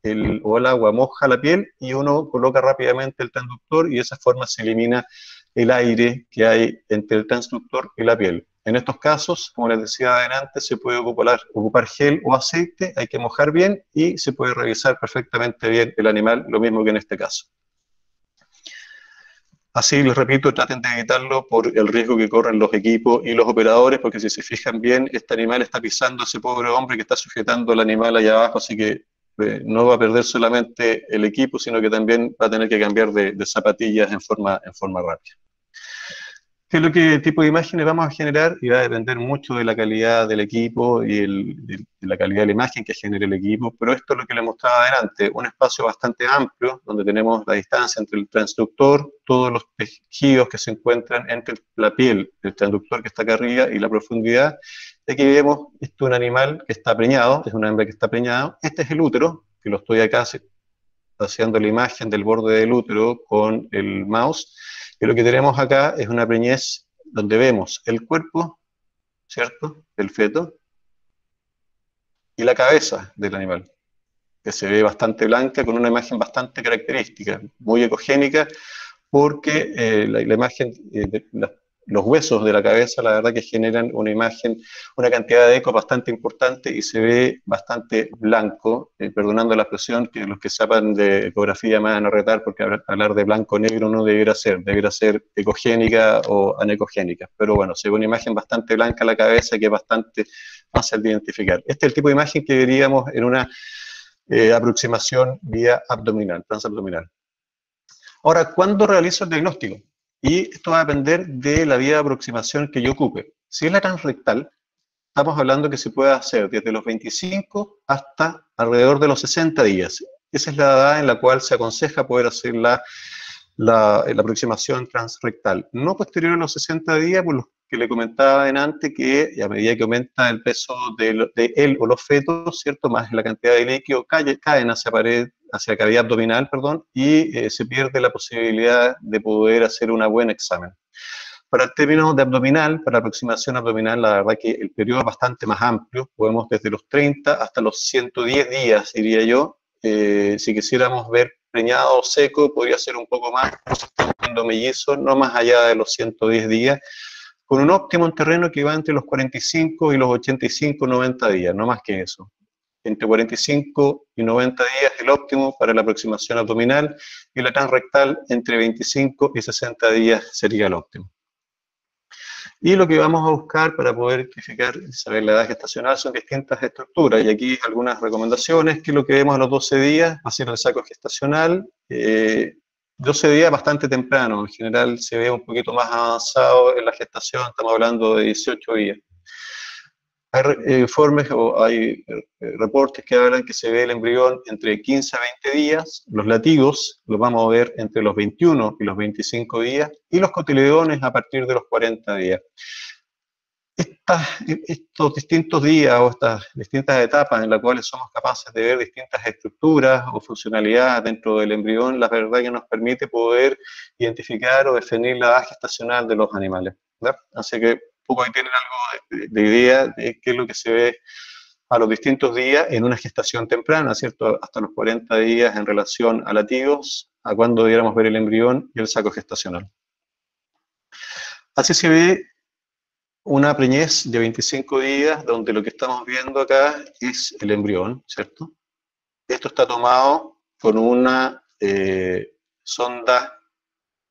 o el agua moja la piel y uno coloca rápidamente el transductor y de esa forma se elimina el aire que hay entre el transductor y la piel. En estos casos, como les decía adelante, se puede ocupar gel o aceite, hay que mojar bien y se puede revisar perfectamente bien el animal, lo mismo que en este caso. Así, les repito, traten de evitarlo por el riesgo que corren los equipos y los operadores, porque si se fijan bien, este animal está pisando a ese pobre hombre que está sujetando al animal allá abajo, así que no va a perder solamente el equipo, sino que también va a tener que cambiar de zapatillas en forma rápida. ¿Qué es lo que tipo de imágenes vamos a generar? Y va a depender mucho de la calidad del equipo y de la calidad de la imagen que genere el equipo, pero esto es lo que les mostraba adelante, un espacio bastante amplio, donde tenemos la distancia entre el transductor, todos los tejidos que se encuentran entre la piel del transductor que está acá arriba y la profundidad. Aquí vemos, esto es un animal que está preñado, es una hembra que está preñado, este es el útero, que lo estoy acá haciendo la imagen del borde del útero con el mouse. Y lo que tenemos acá es una preñez donde vemos el cuerpo, ¿cierto?, del feto y la cabeza del animal, que se ve bastante blanca con una imagen bastante característica, muy ecogénica, porque la imagen, los huesos de la cabeza, la verdad que generan una imagen, una cantidad de eco bastante importante y se ve bastante blanco, perdonando la expresión, que los que sepan de ecografía me van a retar, porque hablar de blanco-negro no debiera ser ecogénica o anecogénica, pero bueno, se ve una imagen bastante blanca la cabeza que es bastante fácil de identificar. Este es el tipo de imagen que veríamos en una aproximación vía abdominal, transabdominal. Ahora, ¿cuándo realizo el diagnóstico? Y esto va a depender de la vía de aproximación que yo ocupe. Si es la transrectal, estamos hablando que se puede hacer desde los 25 hasta alrededor de los 60 días. Esa es la edad en la cual se aconseja poder hacer la aproximación transrectal. No posterior a los 60 días, por lo que le comentaba antes, que a medida que aumenta el peso de él o los fetos, ¿cierto? Más la cantidad de líquido caen hacia la cavidad abdominal, perdón, y se pierde la posibilidad de poder hacer un buen examen. Para el término de abdominal, para la aproximación abdominal, la verdad que el periodo es bastante más amplio, podemos desde los 30 hasta los 110 días, diría yo. Si quisiéramos ver preñado o seco, podría ser un poco más, cuando mellizo, no más allá de los 110 días, con un óptimo en terreno que va entre los 45 y los 85-90 días, no más que eso. Entre 45 y 90 días el óptimo para la aproximación abdominal, y la transrectal entre 25 y 60 días sería el óptimo. Y lo que vamos a buscar para poder identificar y saber la edad gestacional son distintas estructuras. Y aquí algunas recomendaciones, que lo que vemos a los 12 días va a ser el saco gestacional. 12 días bastante temprano, en general se ve un poquito más avanzado en la gestación, estamos hablando de 18 días. Hay informes o hay reportes que hablan que se ve el embrión entre 15 a 20 días, los látigos los vamos a ver entre los 21 y los 25 días, y los cotiledones a partir de los 40 días. Estos distintos días o estas distintas etapas en las cuales somos capaces de ver distintas estructuras o funcionalidades dentro del embrión, la verdad que nos permite poder identificar o definir la edad gestacional de los animales, ¿verdad? Así que poco ahí tienen algo de idea de qué es lo que se ve a los distintos días en una gestación temprana, ¿cierto? Hasta los 40 días en relación a latidos, a cuando debiéramos ver el embrión y el saco gestacional. Así se ve una preñez de 25 días, donde lo que estamos viendo acá es el embrión, ¿cierto? Esto está tomado con una sonda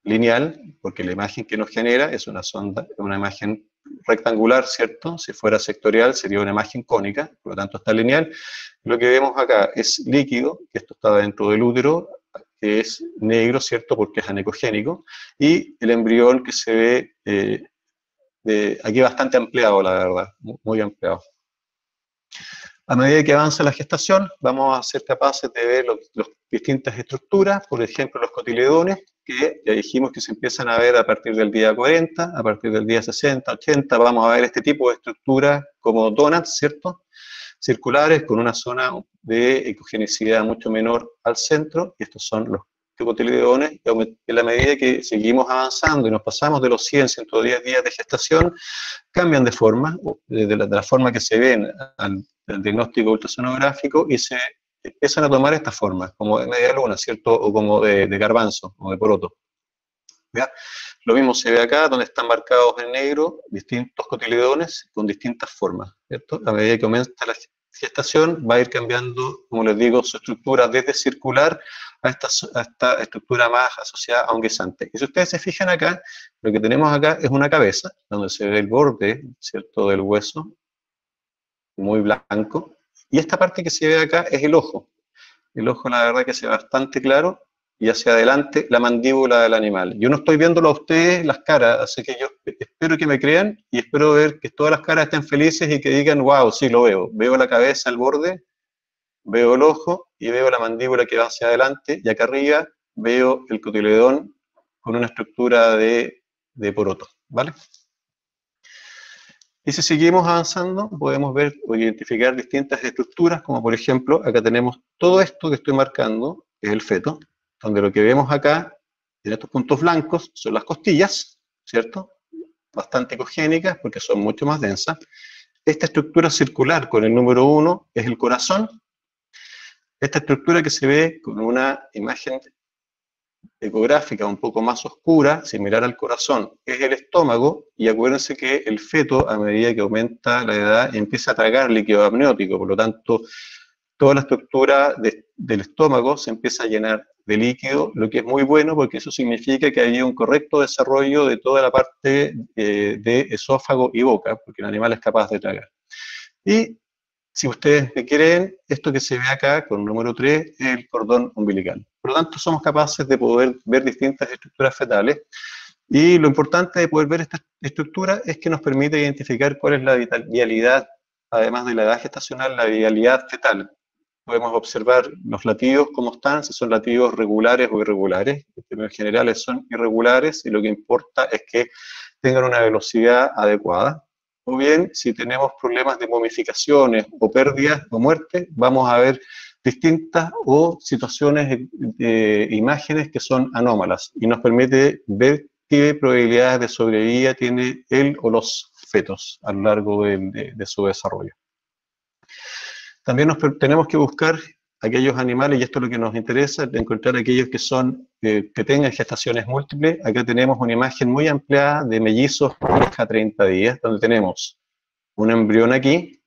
lineal, porque la imagen que nos genera es una sonda, una imagen rectangular, ¿cierto? Si fuera sectorial sería una imagen cónica, por lo tanto está lineal. Lo que vemos acá es líquido, que esto está dentro del útero, que es negro, ¿cierto? Porque es anecogénico, y el embrión que se ve aquí bastante ampliado, la verdad, muy ampliado. A medida que avanza la gestación, vamos a ser capaces de ver las distintas estructuras, por ejemplo, los cotiledones, que ya dijimos que se empiezan a ver a partir del día 40, a partir del día 60, 80, vamos a ver este tipo de estructuras como donuts, ¿cierto? Circulares, con una zona de ecogenicidad mucho menor al centro, y estos son los cotiledones, y en la medida que seguimos avanzando y nos pasamos de los 100, 110 días de gestación, cambian de forma, de la forma que se ven al diagnóstico ultrasonográfico, y se empiezan a tomar estas formas, como de media luna, ¿cierto? O como de garbanzo, o de poroto. ¿Ya? Lo mismo se ve acá, donde están marcados en negro distintos cotiledones con distintas formas, ¿cierto? A medida que aumenta la gestación, va a ir cambiando, como les digo, su estructura desde circular a esta estructura más asociada a un guisante. Y si ustedes se fijan acá, lo que tenemos acá es una cabeza, donde se ve el borde, ¿cierto?, del hueso, muy blanco, y esta parte que se ve acá es el ojo. El ojo, la verdad, que se ve bastante claro, y hacia adelante la mandíbula del animal. Yo no estoy viéndolo a ustedes las caras, así que yo espero que me crean y espero ver que todas las caras estén felices y que digan, wow, sí, lo veo. Veo la cabeza, el borde, veo el ojo y veo la mandíbula que va hacia adelante, y acá arriba veo el cotiledón con una estructura de poroto, ¿vale? Y si seguimos avanzando, podemos ver o identificar distintas estructuras, como por ejemplo, acá tenemos todo esto que estoy marcando, que es el feto, donde lo que vemos acá, en estos puntos blancos, son las costillas, ¿cierto? Bastante ecogénicas, porque son mucho más densas. Esta estructura circular con el número 1 es el corazón. Esta estructura que se ve con una imagen ecográfica un poco más oscura, similar al corazón, es el estómago, y acuérdense que el feto, a medida que aumenta la edad, empieza a tragar líquido amniótico, por lo tanto, toda la estructura del estómago se empieza a llenar de líquido, lo que es muy bueno porque eso significa que hay un correcto desarrollo de toda la parte de esófago y boca, porque el animal es capaz de tragar. Y si ustedes me creen, esto que se ve acá con el número 3 es el cordón umbilical. Por lo tanto, somos capaces de poder ver distintas estructuras fetales, Y lo importante de poder ver esta estructura es que nos permite identificar cuál es la vialidad, además de la edad gestacional, la vialidad fetal. Podemos observar los latidos, cómo están, si son latidos regulares o irregulares. En términos generales son irregulares y lo que importa es que tengan una velocidad adecuada. O bien, si tenemos problemas de momificaciones o pérdidas o muerte, vamos a ver distintas o situaciones de imágenes que son anómalas y nos permite ver qué probabilidades de sobrevida tiene él o los fetos a lo largo de su desarrollo. También tenemos que buscar aquellos animales, y esto es lo que nos interesa, de encontrar aquellos que tengan gestaciones múltiples. Acá tenemos una imagen muy ampliada de mellizos a 30 días, donde tenemos un embrión aquí,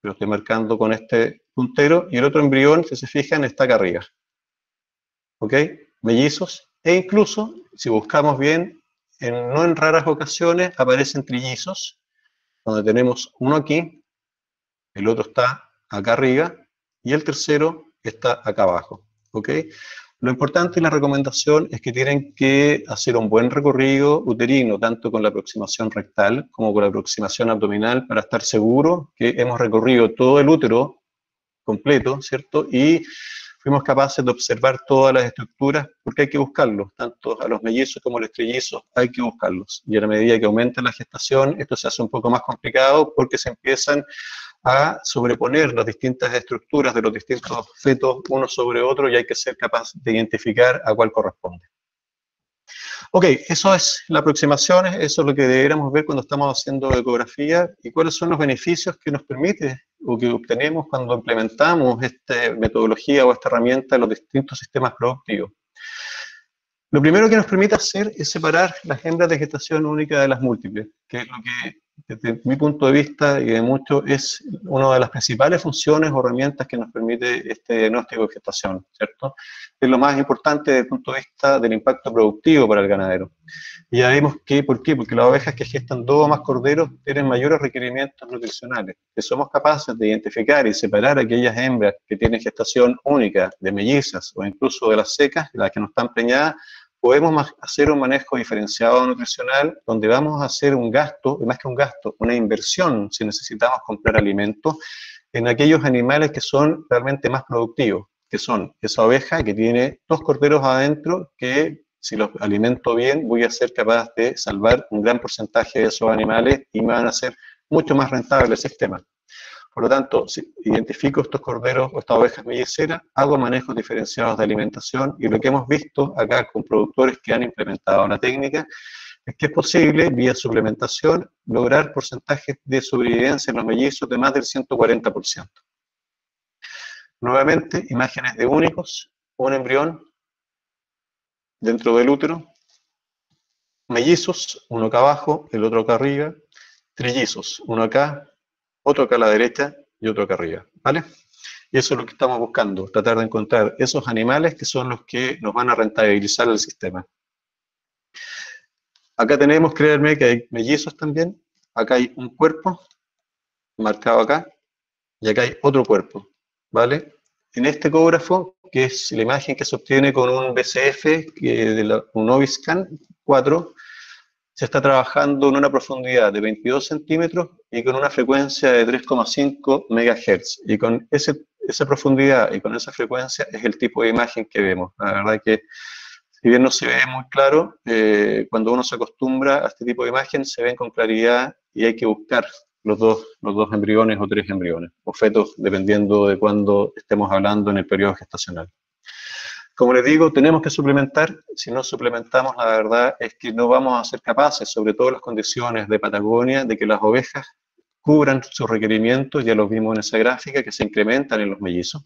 lo estoy marcando con este puntero, y el otro embrión, si se fijan, está acá arriba. ¿Ok? Mellizos, e incluso, si buscamos bien, no en raras ocasiones, aparecen trillizos, donde tenemos uno aquí, el otro está acá arriba, y el tercero está acá abajo. ¿Ok? Lo importante y la recomendación es que tienen que hacer un buen recorrido uterino, tanto con la aproximación rectal como con la aproximación abdominal, para estar seguros que hemos recorrido todo el útero completo, ¿cierto? Y fuimos capaces de observar todas las estructuras, porque hay que buscarlos, tanto a los mellizos como a los trillizos, hay que buscarlos. Y a la medida que aumenta la gestación, esto se hace un poco más complicado porque se empiezan a sobreponer las distintas estructuras de los distintos fetos uno sobre otro y hay que ser capaz de identificar a cuál corresponde. Ok, eso es la aproximación, eso es lo que deberíamos ver cuando estamos haciendo ecografía y cuáles son los beneficios que nos permite o que obtenemos cuando implementamos esta metodología o esta herramienta en los distintos sistemas productivos. Lo primero que nos permite hacer es separar las hembras de gestación única de las múltiples, que es lo que, desde mi punto de vista y de muchos, es una de las principales funciones o herramientas que nos permite este diagnóstico de gestación, ¿cierto? Es lo más importante desde el punto de vista del impacto productivo para el ganadero. Y ya vimos que, ¿por qué? Porque las ovejas que gestan 2 o más corderos tienen mayores requerimientos nutricionales. Que somos capaces de identificar y separar aquellas hembras que tienen gestación única, de mellizas o incluso de las secas, las que no están preñadas, podemos hacer un manejo diferenciado nutricional donde vamos a hacer un gasto, más que un gasto, una inversión si necesitamos comprar alimentos en aquellos animales que son realmente más productivos, que son esa oveja que tiene 2 corderos adentro que si los alimento bien voy a ser capaz de salvar un gran porcentaje de esos animales y me van a hacer mucho más rentable el sistema. Por lo tanto, si identifico estos corderos o estas ovejas melliceras, hago manejos diferenciados de alimentación y lo que hemos visto acá con productores que han implementado la técnica es que es posible, vía suplementación, lograr porcentajes de sobrevivencia en los mellizos de más del 140%. Nuevamente, imágenes de únicos, un embrión dentro del útero, mellizos, uno acá abajo, el otro acá arriba, trillizos, uno acá, otro acá a la derecha y otro acá arriba, ¿vale? Y eso es lo que estamos buscando, tratar de encontrar esos animales que son los que nos van a rentabilizar el sistema. Acá tenemos, créanme, que hay mellizos también. Acá hay un cuerpo, marcado acá, y acá hay otro cuerpo, ¿vale? En este ecógrafo, que es la imagen que se obtiene con un BCF, un Oviscan 4, se está trabajando en una profundidad de 22 centímetros y con una frecuencia de 3,5 MHz. Y con esa profundidad y con esa frecuencia es el tipo de imagen que vemos. La verdad que, si bien no se ve muy claro, cuando uno se acostumbra a este tipo de imagen, se ven con claridad y hay que buscar los dos embriones o 3 embriones, o fetos, dependiendo de cuándo estemos hablando en el periodo gestacional. Como les digo, tenemos que suplementar. Si no suplementamos, la verdad es que no vamos a ser capaces, sobre todo en las condiciones de Patagonia, de que las ovejas cubran sus requerimientos. Ya los vimos en esa gráfica, que se incrementan en los mellizos.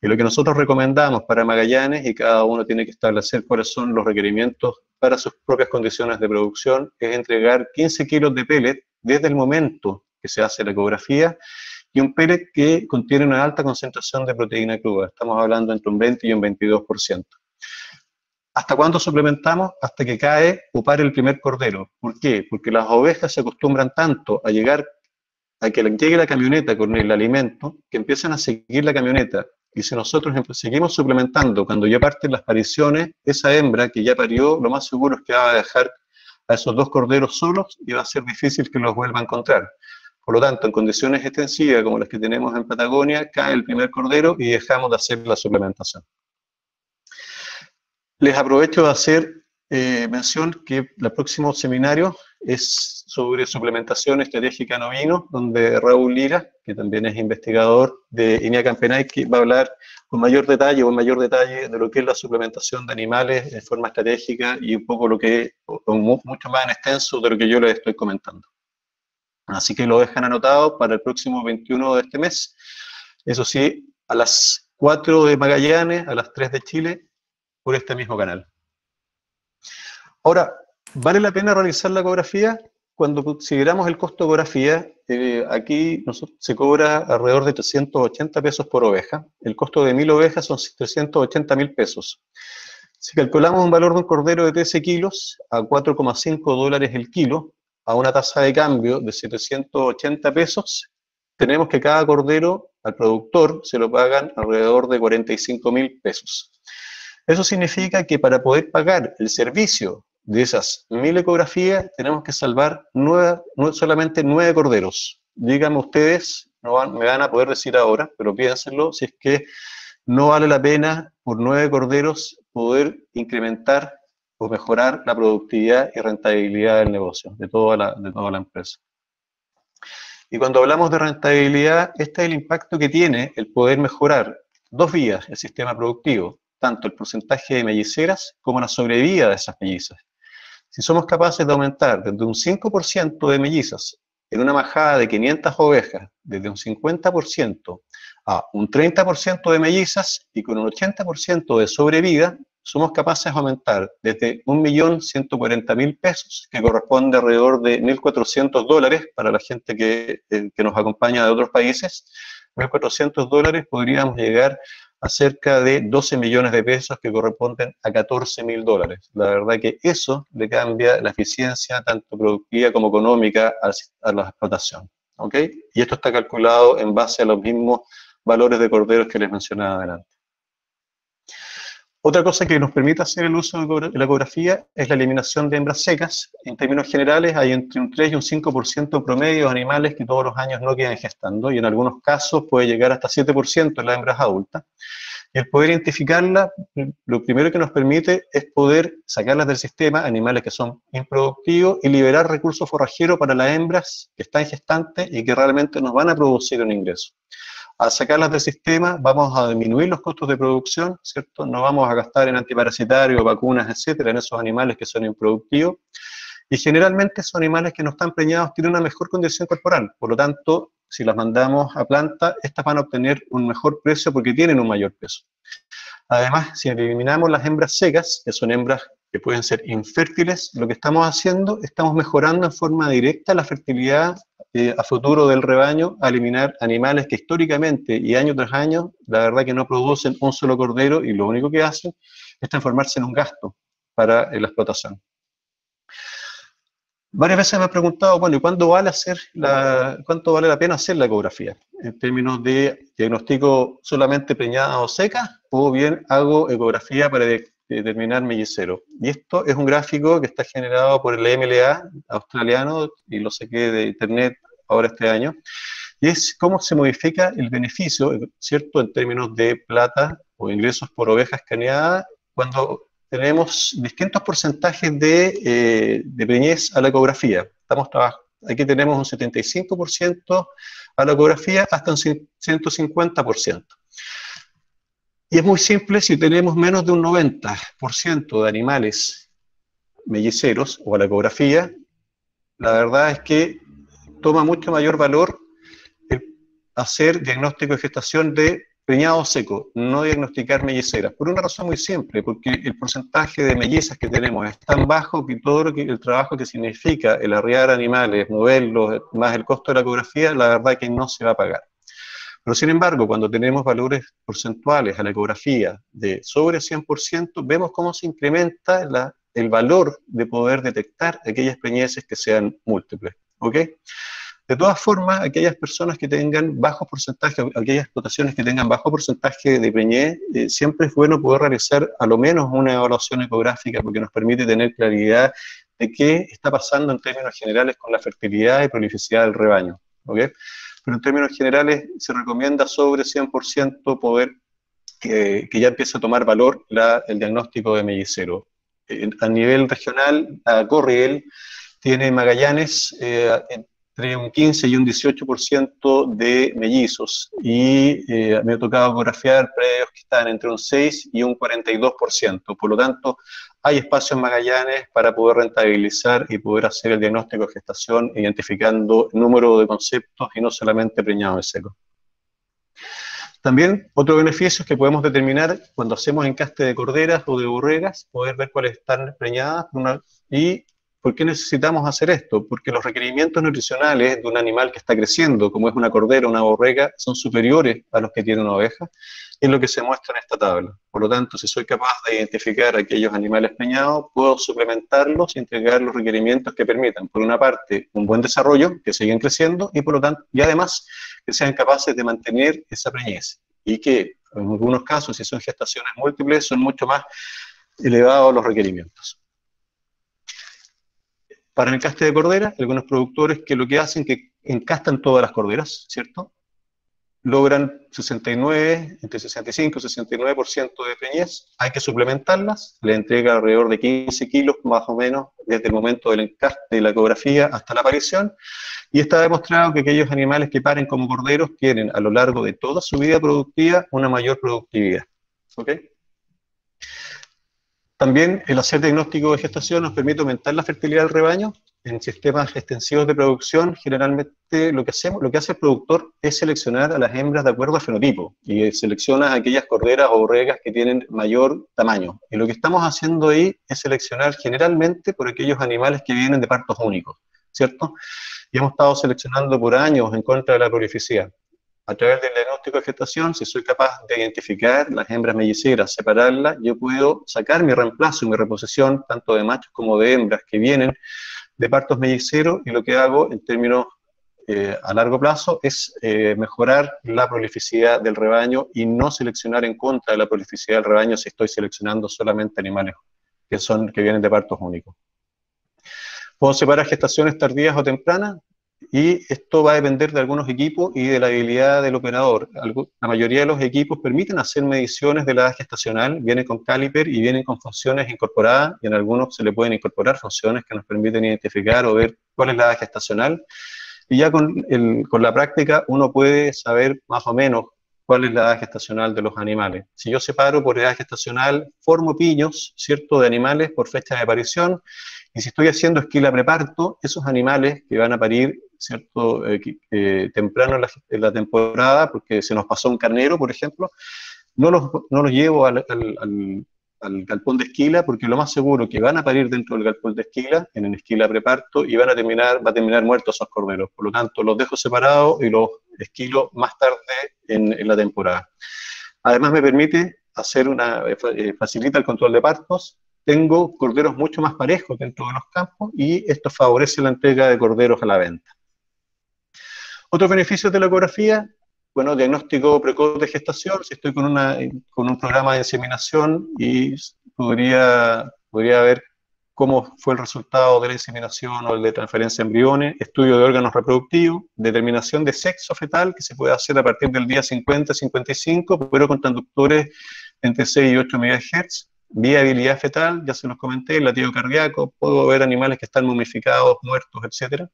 Y lo que nosotros recomendamos para Magallanes, y cada uno tiene que establecer cuáles son los requerimientos para sus propias condiciones de producción, es entregar 15 kilos de pellet desde el momento que se hace la ecografía, y un pellet que contiene una alta concentración de proteína cruda. Estamos hablando entre un 20 y un 22%. ¿Hasta cuándo suplementamos? Hasta que cae o pare el primer cordero. ¿Por qué? Porque las ovejas se acostumbran tanto a que llegue la camioneta con el alimento, que empiezan a seguir la camioneta. Y si nosotros seguimos suplementando, cuando ya parten las pariciones, esa hembra que ya parió, lo más seguro es que va a dejar a esos 2 corderos solos y va a ser difícil que los vuelva a encontrar. Por lo tanto, en condiciones extensivas como las que tenemos en Patagonia, cae el primer cordero y dejamos de hacer la suplementación. Les aprovecho de hacer mención que el próximo seminario es sobre suplementación estratégica en ovinos, donde Raúl Lira, que también es investigador de INEA Campenay, que va a hablar con mayor detalle de lo que es la suplementación de animales de forma estratégica y un poco mucho más en extenso de lo que yo les estoy comentando. Así que lo dejan anotado para el próximo 21 de este mes. Eso sí, a las 4 de Magallanes, a las 3 de Chile, por este mismo canal. Ahora, ¿vale la pena realizar la ecografía? Cuando consideramos el costo de ecografía, aquí se cobra alrededor de 380 pesos por oveja. El costo de 1000 ovejas son 380.000 pesos. Si calculamos un valor de un cordero de 13 kilos a 4,5 dólares el kilo, a una tasa de cambio de 780 pesos, tenemos que cada cordero al productor se lo pagan alrededor de 45.000 pesos. Eso significa que para poder pagar el servicio de esas 1000 ecografías, tenemos que salvar solamente 9 corderos. Díganme ustedes, me van a poder decir ahora, pero piénsenlo, si es que no vale la pena por 9 corderos poder incrementar o mejorar la productividad y rentabilidad del negocio, de toda la empresa. Y cuando hablamos de rentabilidad, este es el impacto que tiene el poder mejorar 2 vías el sistema productivo, tanto el porcentaje de melliceras como la sobrevida de esas mellizas. Si somos capaces de aumentar desde un 5% de mellizas en una majada de 500 ovejas, desde un 50% a un 30% de mellizas y con un 80% de sobrevida, somos capaces de aumentar desde 1.140.000 pesos, que corresponde a alrededor de 1.400 dólares para la gente que nos acompaña de otros países. 1.400 dólares podríamos llegar a cerca de 12 millones de pesos, que corresponden a 14.000 dólares. La verdad que eso le cambia la eficiencia, tanto productiva como económica, a la explotación. ¿Ok? Y esto está calculado en base a los mismos valores de corderos que les mencionaba adelante. Otra cosa que nos permite hacer el uso de la ecografía es la eliminación de hembras secas. En términos generales, hay entre un 3 y un 5% promedio de animales que todos los años no quedan gestando, y en algunos casos puede llegar hasta 7% en las hembras adultas. Y el poder identificarla, lo primero que nos permite es poder sacarlas del sistema, animales que son improductivos, y liberar recursos forrajeros para las hembras que están gestantes y que realmente nos van a producir un ingreso. Al sacarlas del sistema vamos a disminuir los costos de producción, ¿cierto? No vamos a gastar en antiparasitarios, vacunas, etcétera, en esos animales que son improductivos. Y generalmente esos animales que no están preñados tienen una mejor condición corporal. Por lo tanto, si las mandamos a planta, estas van a obtener un mejor precio porque tienen un mayor peso. Además, si eliminamos las hembras secas, que son hembras que pueden ser infértiles, lo que estamos haciendo, estamos mejorando en forma directa la fertilidad a futuro del rebaño, a eliminar animales que históricamente y año tras año, la verdad que no producen un solo cordero, y lo único que hacen es transformarse en un gasto para la explotación. Varias veces me han preguntado, bueno, ¿y cuánto vale la pena hacer la ecografía? En términos de diagnóstico solamente preñada o seca, o bien hago ecografía para determinar mellicero. Y esto es un gráfico que está generado por el MLA australiano, y lo saqué de internet ahora este año, y es cómo se modifica el beneficio, ¿cierto?, en términos de plata o ingresos por oveja escaneada, cuando tenemos distintos porcentajes de preñez a la ecografía. Aquí tenemos un 75% a la ecografía hasta un 150%. Y es muy simple, si tenemos menos de un 90% de animales melliceros o a la ecografía, la verdad es que toma mucho mayor valor hacer diagnóstico de gestación de preñado seco, no diagnosticar melliceras, por una razón muy simple, porque el porcentaje de mellizas que tenemos es tan bajo que todo el trabajo que significa el arriar animales, moverlos, más el costo de la ecografía, la verdad que no se va a pagar. Pero sin embargo, cuando tenemos valores porcentuales a la ecografía de sobre 100%, vemos cómo se incrementa el valor de poder detectar aquellas preñeces que sean múltiples. ¿Ok? De todas formas, aquellas personas que tengan bajos porcentajes, aquellas explotaciones que tengan bajo porcentaje de preñez, siempre es bueno poder realizar a lo menos una evaluación ecográfica porque nos permite tener claridad de qué está pasando en términos generales con la fertilidad y prolificidad del rebaño. ¿Okay? Pero en términos generales se recomienda sobre 100% poder que ya empiece a tomar valor el diagnóstico de mellicero. A nivel regional, Corriel tiene Magallanes entre un 15 y un 18% de mellizos, y me ha tocado ecografiar predios que están entre un 6 y un 42%. Por lo tanto, hay espacio en Magallanes para poder rentabilizar y poder hacer el diagnóstico de gestación, identificando el número de conceptos y no solamente preñado en seco. También otro beneficio es que podemos determinar cuando hacemos encaste de corderas o de borregas, poder ver cuáles están preñadas. ¿Y por qué necesitamos hacer esto? Porque los requerimientos nutricionales de un animal que está creciendo, como es una cordera o una borrega, son superiores a los que tiene una oveja, es lo que se muestra en esta tabla. Por lo tanto, si soy capaz de identificar aquellos animales preñados, puedo suplementarlos y entregar los requerimientos que permitan, por una parte, un buen desarrollo, que siguen creciendo, y por lo tanto, y además, que sean capaces de mantener esa preñez, y que en algunos casos, si son gestaciones múltiples, son mucho más elevados los requerimientos. Para el encaste de cordera, algunos productores que lo que hacen es que encastan todas las corderas, ¿cierto? Logran 69, entre 65 y 69% de preñez, hay que suplementarlas, le entrega alrededor de 15 kilos más o menos desde el momento del encaste de la ecografía hasta la aparición, y está demostrado que aquellos animales que paren como corderos tienen a lo largo de toda su vida productiva una mayor productividad. ¿Ok? También el hacer diagnóstico de gestación nos permite aumentar la fertilidad del rebaño. En sistemas extensivos de producción, generalmente lo que hace el productor es seleccionar a las hembras de acuerdo al fenotipo, y selecciona aquellas corderas o borregas que tienen mayor tamaño. Y lo que estamos haciendo ahí es seleccionar generalmente por aquellos animales que vienen de partos únicos, ¿cierto? Y hemos estado seleccionando por años en contra de la prolificidad. A través del diagnóstico de gestación, si soy capaz de identificar las hembras melliceras, separarlas, yo puedo sacar mi reemplazo y mi reposición, tanto de machos como de hembras que vienen de partos melliceros, y lo que hago en términos a largo plazo es mejorar la prolificidad del rebaño y no seleccionar en contra de la prolificidad del rebaño si estoy seleccionando solamente animales que vienen de partos únicos. Puedo separar gestaciones tardías o tempranas, y esto va a depender de algunos equipos y de la habilidad del operador. La mayoría de los equipos permiten hacer mediciones de la edad gestacional, vienen con caliper y vienen con funciones incorporadas, y en algunos se le pueden incorporar funciones que nos permiten identificar o ver cuál es la edad gestacional, y ya con la práctica uno puede saber más o menos cuál es la edad gestacional de los animales. Si yo separo por edad gestacional, formo piños, ¿cierto?, de animales por fecha de aparición, y si estoy haciendo esquila preparto, esos animales que van a parir, ¿cierto?, temprano en la temporada, porque se nos pasó un carnero, por ejemplo, no los llevo al galpón de esquila, porque lo más seguro que van a parir dentro del galpón de esquila, en el esquila preparto, y va a terminar muertos esos corderos. Por lo tanto, los dejo separados y los esquilo más tarde en la temporada. Además, me permite facilita el control de partos. Tengo corderos mucho más parejos dentro de los campos, y esto favorece la entrega de corderos a la venta. Otros beneficios de la ecografía: bueno, diagnóstico precoz de gestación. Si estoy con un programa de inseminación, y podría ver cómo fue el resultado de la inseminación o el de transferencia de embriones, estudio de órganos reproductivos, determinación de sexo fetal, que se puede hacer a partir del día 50-55, pero con transductores entre 6 y 8 MHz, viabilidad fetal, ya se los comenté, latido cardíaco, puedo ver animales que están momificados, muertos, etc.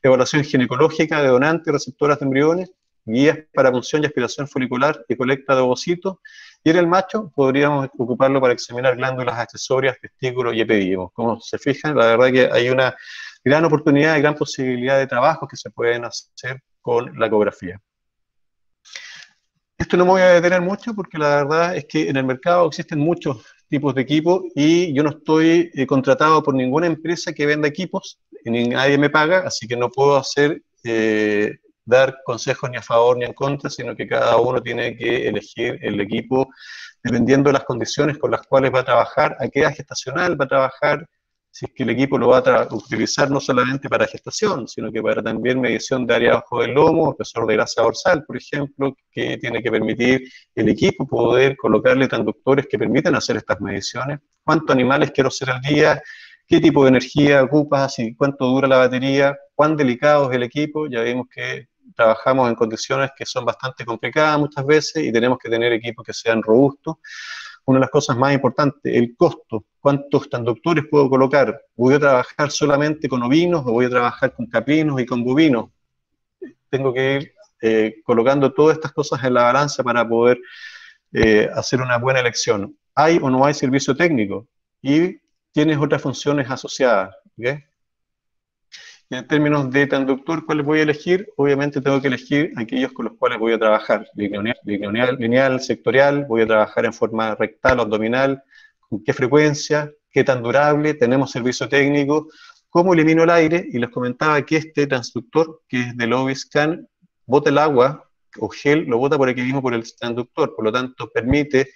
Evaluación ginecológica de donantes y receptoras de embriones, guías para punción y aspiración folicular y colecta de ovocitos, y en el macho podríamos ocuparlo para examinar glándulas accesorias, testículos y epidídimos. Como se fijan, la verdad que hay una gran oportunidad y gran posibilidad de trabajos que se pueden hacer con la ecografía. Esto no me voy a detener mucho, porque la verdad es que en el mercado existen muchos tipos de equipos, y yo no estoy contratado por ninguna empresa que venda equipos, ni nadie me paga, así que no puedo dar consejos ni a favor ni en contra, sino que cada uno tiene que elegir el equipo dependiendo de las condiciones con las cuales va a trabajar, a qué edad gestacional va a trabajar, si es que el equipo lo va a utilizar no solamente para gestación, sino que para también medición de área bajo del lomo, espesor de grasa dorsal, por ejemplo, que tiene que permitir el equipo poder colocarle transductores que permitan hacer estas mediciones, cuántos animales quiero hacer al día, qué tipo de energía ocupas, y cuánto dura la batería, cuán delicado es el equipo. Ya vimos que trabajamos en condiciones que son bastante complicadas muchas veces y tenemos que tener equipos que sean robustos. Una de las cosas más importantes, el costo. ¿Cuántos transductores puedo colocar? ¿Voy a trabajar solamente con ovinos o voy a trabajar con caprinos y con bovinos? Tengo que ir colocando todas estas cosas en la balanza para poder hacer una buena elección. ¿Hay o no hay servicio técnico? Y tienes otras funciones asociadas. ¿Okay? Y en términos de transductor, ¿cuáles voy a elegir? Obviamente tengo que elegir aquellos con los cuales voy a trabajar. Lineal, sectorial, voy a trabajar en forma rectal o abdominal, con qué frecuencia, qué tan durable, tenemos servicio técnico, cómo elimino el aire, y les comentaba que este transductor, que es del Oviscan, bota el agua o gel, lo bota por aquí mismo por el transductor, por lo tanto permite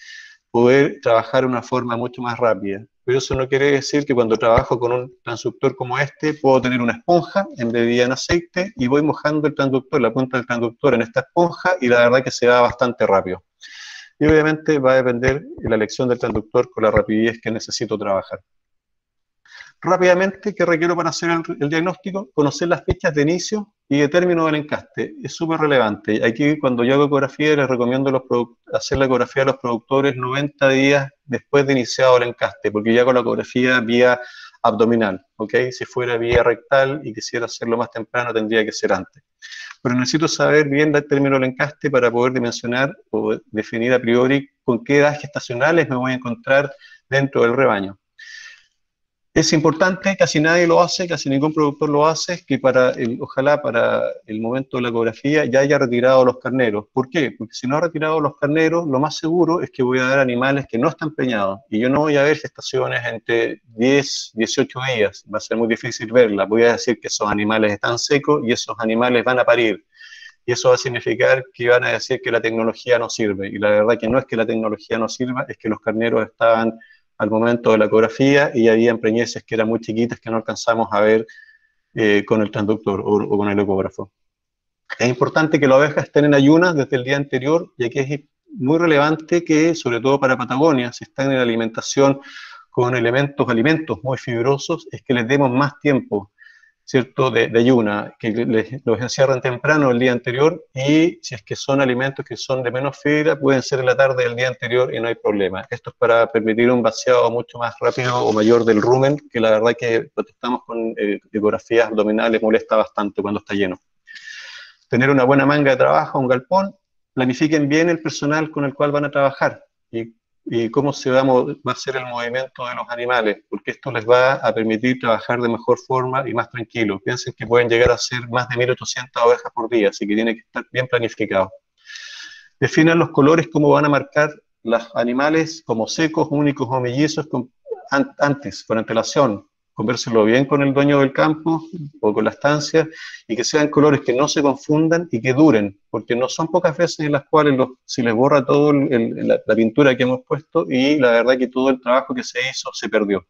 poder trabajar de una forma mucho más rápida. Pero eso no quiere decir que cuando trabajo con un transductor como este, puedo tener una esponja embebida en aceite y voy mojando el transductor, la punta del transductor en esta esponja, y la verdad que se va bastante rápido. Y obviamente va a depender de la elección del transductor con la rapidez que necesito trabajar. Rápidamente, ¿qué requiero para hacer el diagnóstico? Conocer las fechas de inicio y de término del encaste. Es súper relevante. Aquí, cuando yo hago ecografía, les recomiendo hacer la ecografía a los productores 90 días después de iniciado el encaste, porque ya con la ecografía vía abdominal, ¿ok? Si fuera vía rectal y quisiera hacerlo más temprano, tendría que ser antes. Pero necesito saber bien el término del encaste para poder dimensionar o definir a priori con qué edades gestacionales me voy a encontrar dentro del rebaño. Es importante, casi nadie lo hace, casi ningún productor lo hace, que ojalá para el momento de la ecografía ya haya retirado los carneros. ¿Por qué? Porque si no ha retirado los carneros, lo más seguro es que voy a dar animales que no están preñados. Y yo no voy a ver gestaciones entre 10, 18 días. Va a ser muy difícil verlas. Voy a decir que esos animales están secos y esos animales van a parir. Y eso va a significar que van a decir que la tecnología no sirve. Y la verdad que no es que la tecnología no sirva, es que los carneros estaban al momento de la ecografía y había preñeces que eran muy chiquitas que no alcanzamos a ver con el transductor o con el ecógrafo. Es importante que las ovejas estén en ayunas desde el día anterior, ya que es muy relevante que, sobre todo para Patagonia, si están en alimentación con alimentos muy fibrosos, es que les demos más tiempo, ¿cierto?, de ayuna, que los encierren temprano el día anterior, y si es que son alimentos que son de menos fibra, pueden ser en la tarde del día anterior y no hay problema. Esto es para permitir un vaciado mucho más rápido o mayor del rumen, que la verdad que cuando estamos con ecografías abdominales molesta bastante cuando está lleno. Tener una buena manga de trabajo, un galpón, planifiquen bien el personal con el cual van a trabajar y cómo va a ser el movimiento de los animales, porque esto les va a permitir trabajar de mejor forma y más tranquilo. Piensen que pueden llegar a ser más de 1.800 ovejas por día, así que tiene que estar bien planificado. Definan los colores, cómo van a marcar los animales como secos, únicos o mellizos antes, con antelación. Convérselo bien con el dueño del campo o con la estancia, y que sean colores que no se confundan y que duren, porque no son pocas veces en las cuales se les borra toda la pintura que hemos puesto y la verdad que todo el trabajo que se hizo se perdió.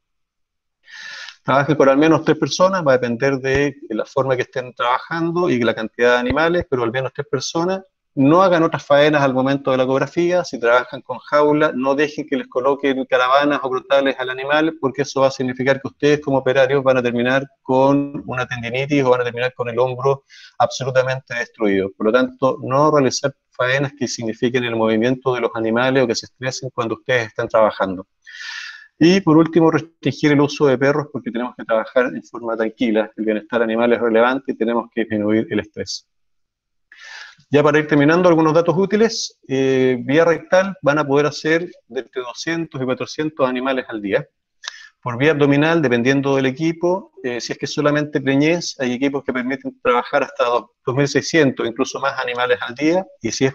Trabajen con al menos 3 personas, va a depender de la forma que estén trabajando y la cantidad de animales, pero al menos 3 personas. No hagan otras faenas al momento de la ecografía. Si trabajan con jaula, no dejen que les coloquen caravanas o brutales al animal, porque eso va a significar que ustedes como operarios van a terminar con una tendinitis o van a terminar con el hombro absolutamente destruido. Por lo tanto, no realizar faenas que signifiquen el movimiento de los animales o que se estresen cuando ustedes están trabajando. Y por último, restringir el uso de perros, porque tenemos que trabajar en forma tranquila. El bienestar animal es relevante y tenemos que disminuir el estrés. Ya para ir terminando, algunos datos útiles. Vía rectal van a poder hacer de entre 200 y 400 animales al día. Por vía abdominal, dependiendo del equipo, si es que solamente preñez, hay equipos que permiten trabajar hasta 2.600, incluso más animales al día, y si es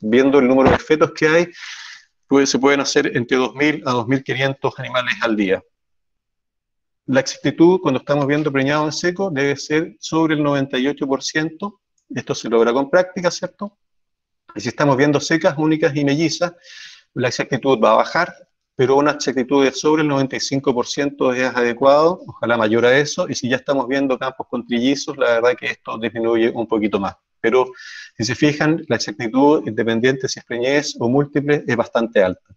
viendo el número de fetos que hay, pues se pueden hacer entre 2.000 a 2.500 animales al día. La exactitud, cuando estamos viendo preñado en seco, debe ser sobre el 98%. Esto se logra con práctica, ¿cierto? Y si estamos viendo secas, únicas y mellizas, la exactitud va a bajar pero una exactitud de sobre el 95% es adecuado, ojalá mayor a eso, y si ya estamos viendo campos con trillizos, la verdad que esto disminuye un poquito más. Pero si se fijan, la exactitud, independiente si es preñez o múltiple, es bastante alta.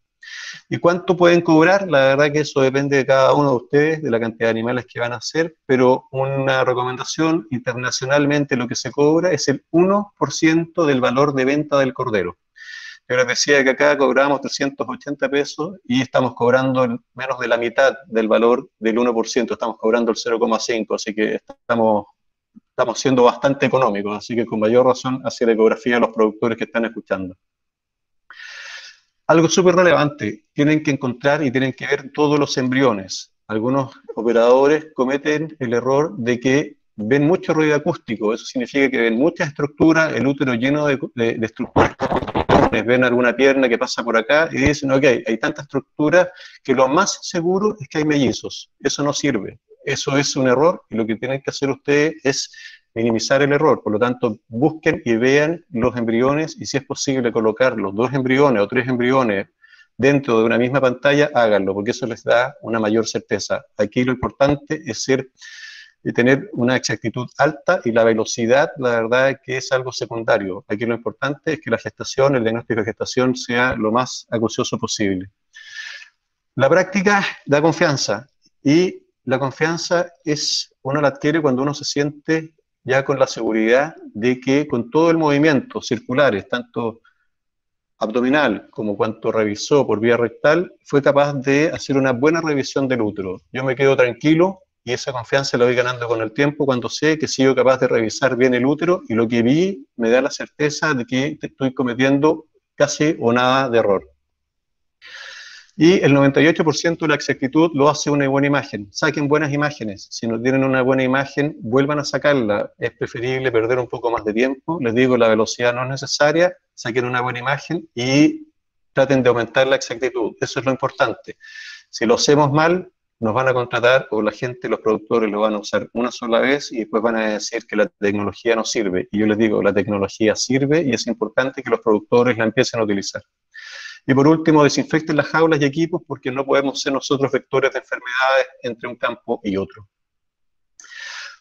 ¿Y cuánto pueden cobrar? La verdad que eso depende de cada uno de ustedes, de la cantidad de animales que van a hacer, pero una recomendación, internacionalmente lo que se cobra es el 1% del valor de venta del cordero. Yo les decía que acá cobramos 380 pesos y estamos cobrando menos de la mitad del valor del 1%, estamos cobrando el 0,5, así que estamos siendo bastante económicos, así que con mayor razón hacia la ecografía a los productores que están escuchando. Algo súper relevante, tienen que encontrar y tienen que ver todos los embriones. Algunos operadores cometen el error de que ven mucho ruido acústico, eso significa que ven muchas estructuras, el útero lleno de estructuras, ven alguna pierna que pasa por acá y dicen, ok, hay tanta estructura que lo más seguro es que hay mellizos. Eso no sirve, eso es un error y lo que tienen que hacer ustedes es minimizar el error. Por lo tanto, busquen y vean los embriones y si es posible colocar los 2 embriones o 3 embriones dentro de una misma pantalla, háganlo, porque eso les da una mayor certeza. Aquí lo importante es tener una exactitud alta y la velocidad, la verdad es que es algo secundario. Aquí lo importante es que la gestación, el diagnóstico de gestación sea lo más acucioso posible. La práctica da confianza y la confianza uno la adquiere cuando uno se siente ya con la seguridad de que con todo el movimiento circulares, tanto abdominal como cuanto revisó por vía rectal, fue capaz de hacer una buena revisión del útero. Yo me quedo tranquilo y esa confianza la voy ganando con el tiempo cuando sé que he sido capaz de revisar bien el útero y lo que vi me da la certeza de que estoy cometiendo casi o nada de error. Y el 98% de la exactitud lo hace una buena imagen. Saquen buenas imágenes. Si no tienen una buena imagen, vuelvan a sacarla. Es preferible perder un poco más de tiempo. Les digo, la velocidad no es necesaria. Saquen una buena imagen y traten de aumentar la exactitud. Eso es lo importante. Si lo hacemos mal, nos van a contratar o la gente, los productores lo van a usar una sola vez y después van a decir que la tecnología no sirve. Y yo les digo, la tecnología sirve y es importante que los productores la empiecen a utilizar. Y por último, desinfecten las jaulas y equipos porque no podemos ser nosotros vectores de enfermedades entre un campo y otro.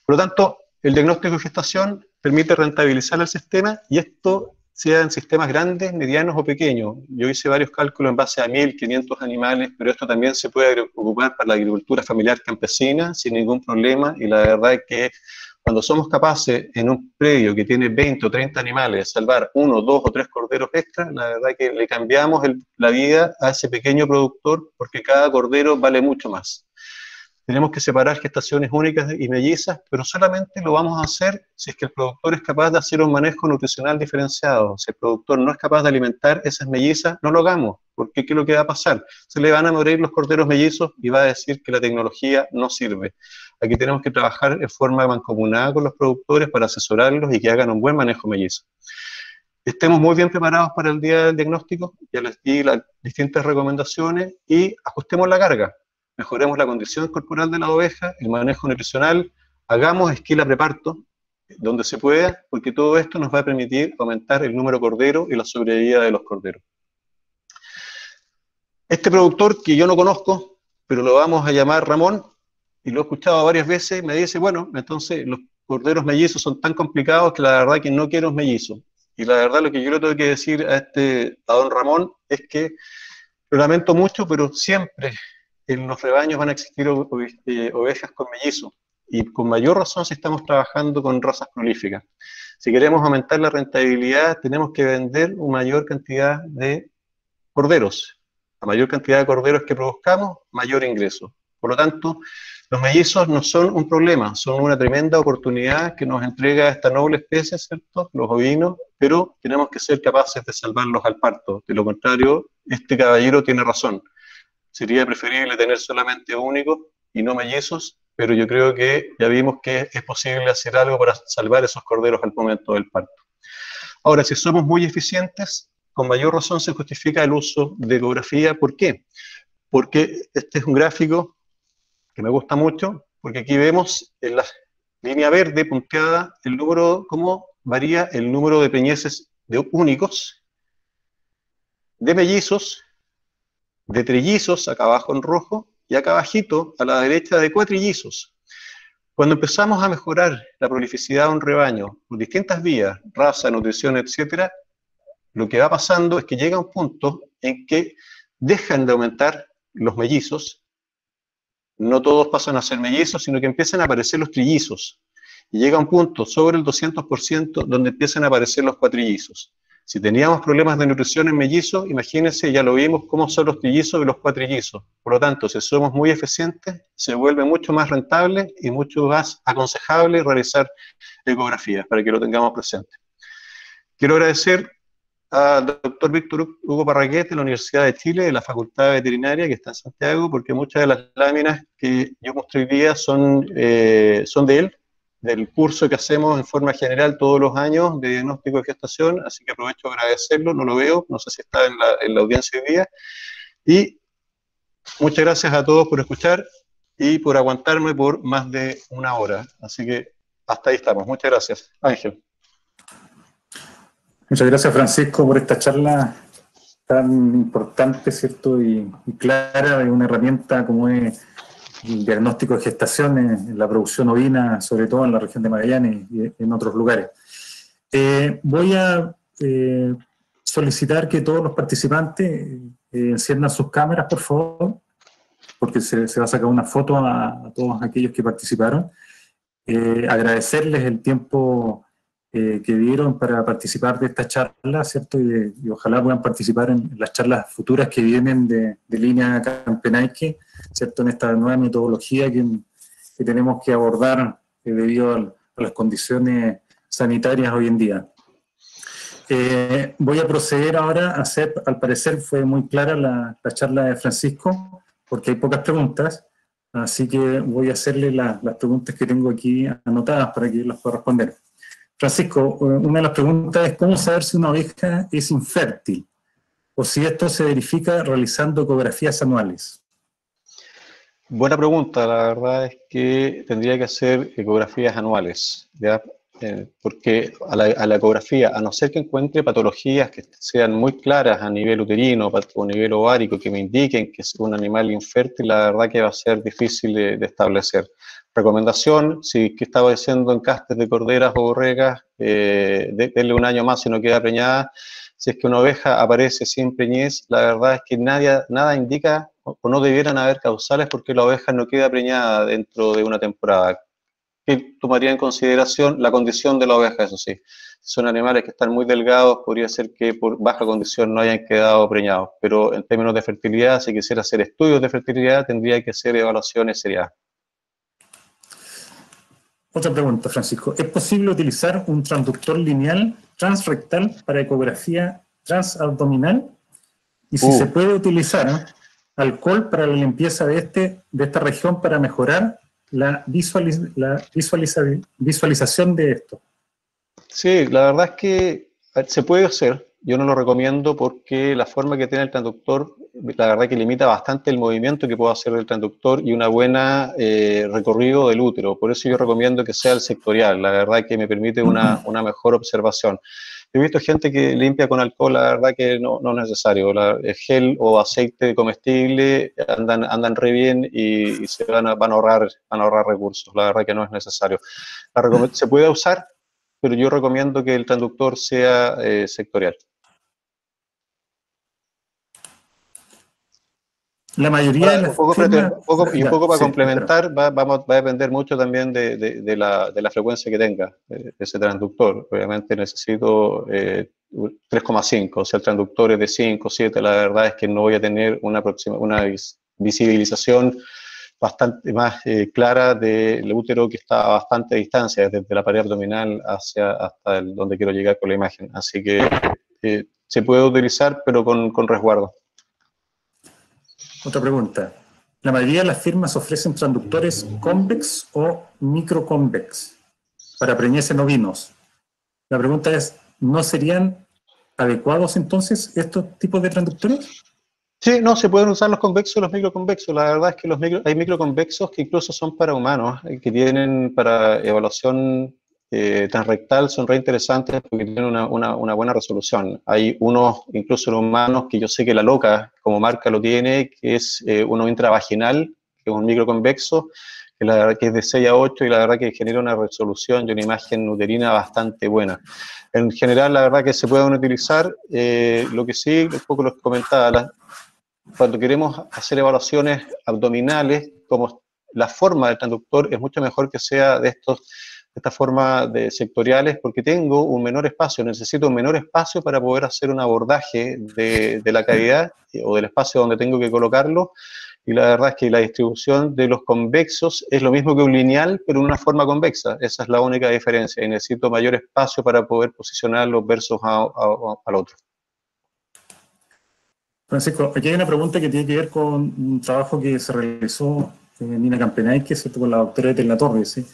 Por lo tanto, el diagnóstico de gestación permite rentabilizar el sistema y esto sea en sistemas grandes, medianos o pequeños. Yo hice varios cálculos en base a 1.500 animales, pero esto también se puede ocupar para la agricultura familiar campesina sin ningún problema y la verdad es que cuando somos capaces en un predio que tiene 20 o 30 animales de salvar 1, 2 o 3 corderos extra, la verdad es que le cambiamos la vida a ese pequeño productor porque cada cordero vale mucho más. Tenemos que separar gestaciones únicas y mellizas, pero solamente lo vamos a hacer si es que el productor es capaz de hacer un manejo nutricional diferenciado. Si el productor no es capaz de alimentar esas mellizas, no lo hagamos, porque ¿qué es lo que va a pasar? Se le van a morir los corderos mellizos y va a decir que la tecnología no sirve. Aquí tenemos que trabajar en forma mancomunada con los productores para asesorarlos y que hagan un buen manejo mellizo. Estemos muy bien preparados para el día del diagnóstico, ya les di las distintas recomendaciones y ajustemos la carga. Mejoremos la condición corporal de la oveja, el manejo nutricional, hagamos esquila preparto donde se pueda, porque todo esto nos va a permitir aumentar el número de corderos y la sobrevida de los corderos. Este productor que yo no conozco, pero lo vamos a llamar Ramón, y lo he escuchado varias veces, me dice, bueno, entonces los corderos mellizos son tan complicados que la verdad que no quiero mellizos. Y la verdad lo que yo le tengo que decir a don Ramón es que lo lamento mucho, pero siempre en los rebaños van a existir ovejas con mellizos, y con mayor razón si estamos trabajando con razas prolíficas. Si queremos aumentar la rentabilidad, tenemos que vender una mayor cantidad de corderos. A mayor cantidad de corderos que produzcamos, mayor ingreso. Por lo tanto, los mellizos no son un problema, son una tremenda oportunidad que nos entrega esta noble especie, ¿cierto? Los ovinos, pero tenemos que ser capaces de salvarlos al parto. De lo contrario, este caballero tiene razón. Sería preferible tener solamente únicos y no mellizos, pero yo creo que ya vimos que es posible hacer algo para salvar esos corderos al momento del parto. Ahora, si somos muy eficientes, con mayor razón se justifica el uso de ecografía. ¿Por qué? Porque este es un gráfico que me gusta mucho, porque aquí vemos en la línea verde punteada el número, cómo varía el número de preñeces de únicos, de mellizos de trillizos, acá abajo en rojo, y acá abajito, a la derecha, de cuatrillizos. Cuando empezamos a mejorar la prolificidad de un rebaño por distintas vías, raza, nutrición, etcétera, lo que va pasando es que llega un punto en que dejan de aumentar los mellizos, no todos pasan a ser mellizos, sino que empiezan a aparecer los trillizos. Y llega un punto sobre el 200% donde empiezan a aparecer los cuatrillizos. Si teníamos problemas de nutrición en mellizos, imagínense, ya lo vimos, cómo son los trillizos y los cuatrillizos. Por lo tanto, si somos muy eficientes, se vuelve mucho más rentable y mucho más aconsejable realizar ecografías, para que lo tengamos presente. Quiero agradecer al doctor Víctor Hugo Parragués de la Universidad de Chile, de la Facultad Veterinaria, que está en Santiago, porque muchas de las láminas que yo mostré hoy día son de él, del curso que hacemos en forma general todos los años de diagnóstico de gestación, así que aprovecho de agradecerlo, no lo veo, no sé si está en la audiencia hoy día, y muchas gracias a todos por escuchar y por aguantarme por más de una hora, así que hasta ahí estamos, muchas gracias. Ángel. Muchas gracias, Francisco, por esta charla tan importante, ¿cierto? Y clara de una herramienta como es el diagnóstico de gestaciones en la producción ovina, sobre todo en la región de Magallanes y en otros lugares. Voy a solicitar que todos los participantes enciendan sus cámaras, por favor, porque se va a sacar una foto a todos aquellos que participaron. Agradecerles el tiempo que dieron para participar de esta charla, ¿cierto? Y ojalá puedan participar en las charlas futuras que vienen de línea Campenaike, ¿cierto? En esta nueva metodología que tenemos que abordar debido a las condiciones sanitarias hoy en día. Voy a proceder ahora a hacer, al parecer fue muy clara la charla de Francisco, porque hay pocas preguntas, así que voy a hacerle las preguntas que tengo aquí anotadas para que las pueda responder. Francisco, una de las preguntas es ¿cómo saber si una oveja es infértil? O si esto se verifica realizando ecografías anuales. Buena pregunta, la verdad es que tendría que hacer ecografías anuales, ¿ya? Porque a la ecografía, a no ser que encuentre patologías que sean muy claras a nivel uterino o a nivel ovárico, que me indiquen que es un animal infértil, la verdad que va a ser difícil de establecer. Recomendación, si que estaba diciendo encastes de corderas o borregas, denle un año más si no queda preñada. Si es que una oveja aparece sin preñez, la verdad es que nada indica o no debieran haber causales porque la oveja no queda preñada dentro de una temporada. Que tomaría en consideración la condición de la oveja, eso sí. Si son animales que están muy delgados, podría ser que por baja condición no hayan quedado preñados. Pero en términos de fertilidad, si quisiera hacer estudios de fertilidad, tendría que hacer evaluaciones serias. Otra pregunta, Francisco. ¿Es posible utilizar un transductor lineal transrectal para ecografía transabdominal? Y si se puede utilizar alcohol para la limpieza de esta región para mejorar la visualización de esto. Sí, la verdad es que se puede hacer. Yo no lo recomiendo porque la forma que tiene el transductor, la verdad que limita bastante el movimiento que puede hacer el transductor y una buena recorrido del útero. Por eso yo recomiendo que sea el sectorial. La verdad que me permite una mejor observación. He visto gente que limpia con alcohol, la verdad que no es necesario. El gel o aceite comestible andan re bien y se van a ahorrar recursos. La verdad que no es necesario. Se puede usar, pero yo recomiendo que el transductor sea sectorial. La mayoría de las un poco para complementar, va a depender mucho también de la frecuencia que tenga ese transductor. Obviamente necesito 3,5, o sea, el transductor es de 5, 7, la verdad es que no voy a tener una visibilización bastante más clara del útero que está a bastante distancia, desde la pared abdominal hasta donde quiero llegar con la imagen. Así que se puede utilizar, pero con resguardo. Otra pregunta. La mayoría de las firmas ofrecen transductores convex o microconvex para preñez en ovinos. La pregunta es, ¿no serían adecuados entonces estos tipos de transductores? Sí, no, se pueden usar los convexos y los microconvexos. La verdad es que hay microconvexos que incluso son para humanos, que tienen para evaluación transrectal son re interesantes porque tienen una buena resolución. Hay unos, incluso en humanos, que yo sé que la loca, como marca, lo tiene, que es uno intravaginal, que es un microconvexo, que la verdad que es de 6 a 8 y la verdad que genera una resolución y una imagen uterina bastante buena. En general, la verdad que se pueden utilizar, lo que sí, un poco lo que comentaba, cuando queremos hacer evaluaciones abdominales, como la forma del transductor es mucho mejor que sea de esta forma de sectoriales, porque tengo un menor espacio, necesito un menor espacio para poder hacer un abordaje de la cavidad o del espacio donde tengo que colocarlo, y la verdad es que la distribución de los convexos es lo mismo que un lineal, pero en una forma convexa. Esa es la única diferencia, y necesito mayor espacio para poder posicionarlos versus al otro. Francisco, aquí hay una pregunta que tiene que ver con un trabajo que se realizó en Nina Campenay, ¿cierto?, con la doctora de La Torre, ¿sí?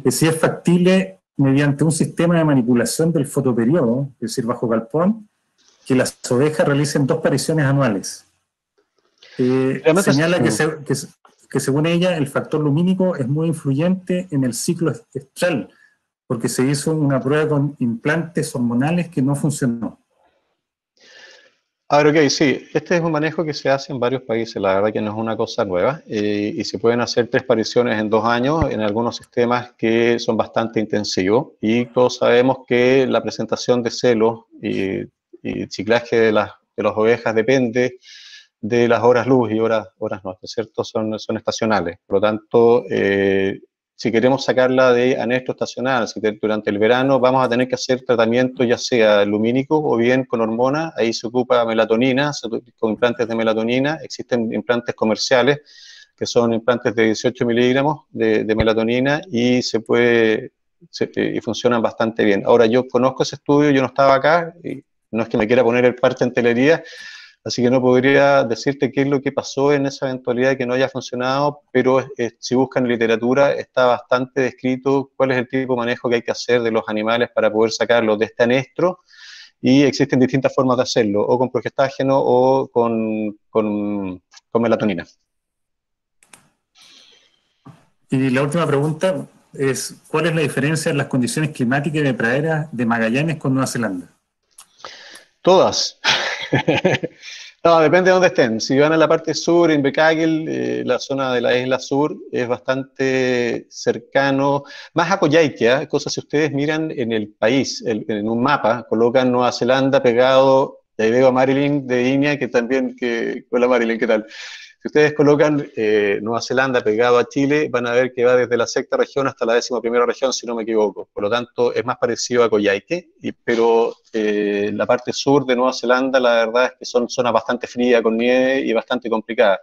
Que si es factible mediante un sistema de manipulación del fotoperiodo, es decir, bajo galpón, que las ovejas realicen 2 pariciones anuales. Señala que según ella el factor lumínico es muy influyente en el ciclo estral, porque se hizo una prueba con implantes hormonales que no funcionó. A ver, ok, sí, este es un manejo que se hace en varios países, la verdad que no es una cosa nueva, y se pueden hacer 3 pariciones en 2 años en algunos sistemas que son bastante intensivos, y todos sabemos que la presentación de celos y ciclaje de las ovejas depende de las horas luz y horas noche, ¿cierto? Son estacionales, por lo tanto, si queremos sacarla de anestro estacional, si durante el verano vamos a tener que hacer tratamiento ya sea lumínico o bien con hormonas, ahí se ocupa melatonina, con implantes de melatonina, existen implantes comerciales que son implantes de 18 miligramos de melatonina y y funcionan bastante bien. Ahora, yo conozco ese estudio, yo no estaba acá, y no es que me quiera poner el parte en telería, así que no podría decirte qué es lo que pasó en esa eventualidad de que no haya funcionado, pero si buscan literatura está bastante descrito cuál es el tipo de manejo que hay que hacer de los animales para poder sacarlos de este anestro, y existen distintas formas de hacerlo, o con progestágeno o con melatonina. Y la última pregunta es, ¿cuál es la diferencia en las condiciones climáticas de pradera de Magallanes con Nueva Zelanda? Todas. No, depende de dónde estén. Si van a la parte sur, en Invercargill, la zona de la isla sur, es bastante cercano, más a Coyhaique, cosas si ustedes miran en el país, en un mapa, colocan Nueva Zelanda pegado, y ahí veo a Marilyn de Iña, que también, hola Marilyn, ¿qué tal? Si ustedes colocan Nueva Zelanda pegado a Chile, van a ver que va desde la 6ª región hasta la 11ª región, si no me equivoco. Por lo tanto, es más parecido a Coyhaique, pero la parte sur de Nueva Zelanda, la verdad es que son zonas bastante frías, con nieve y bastante complicadas.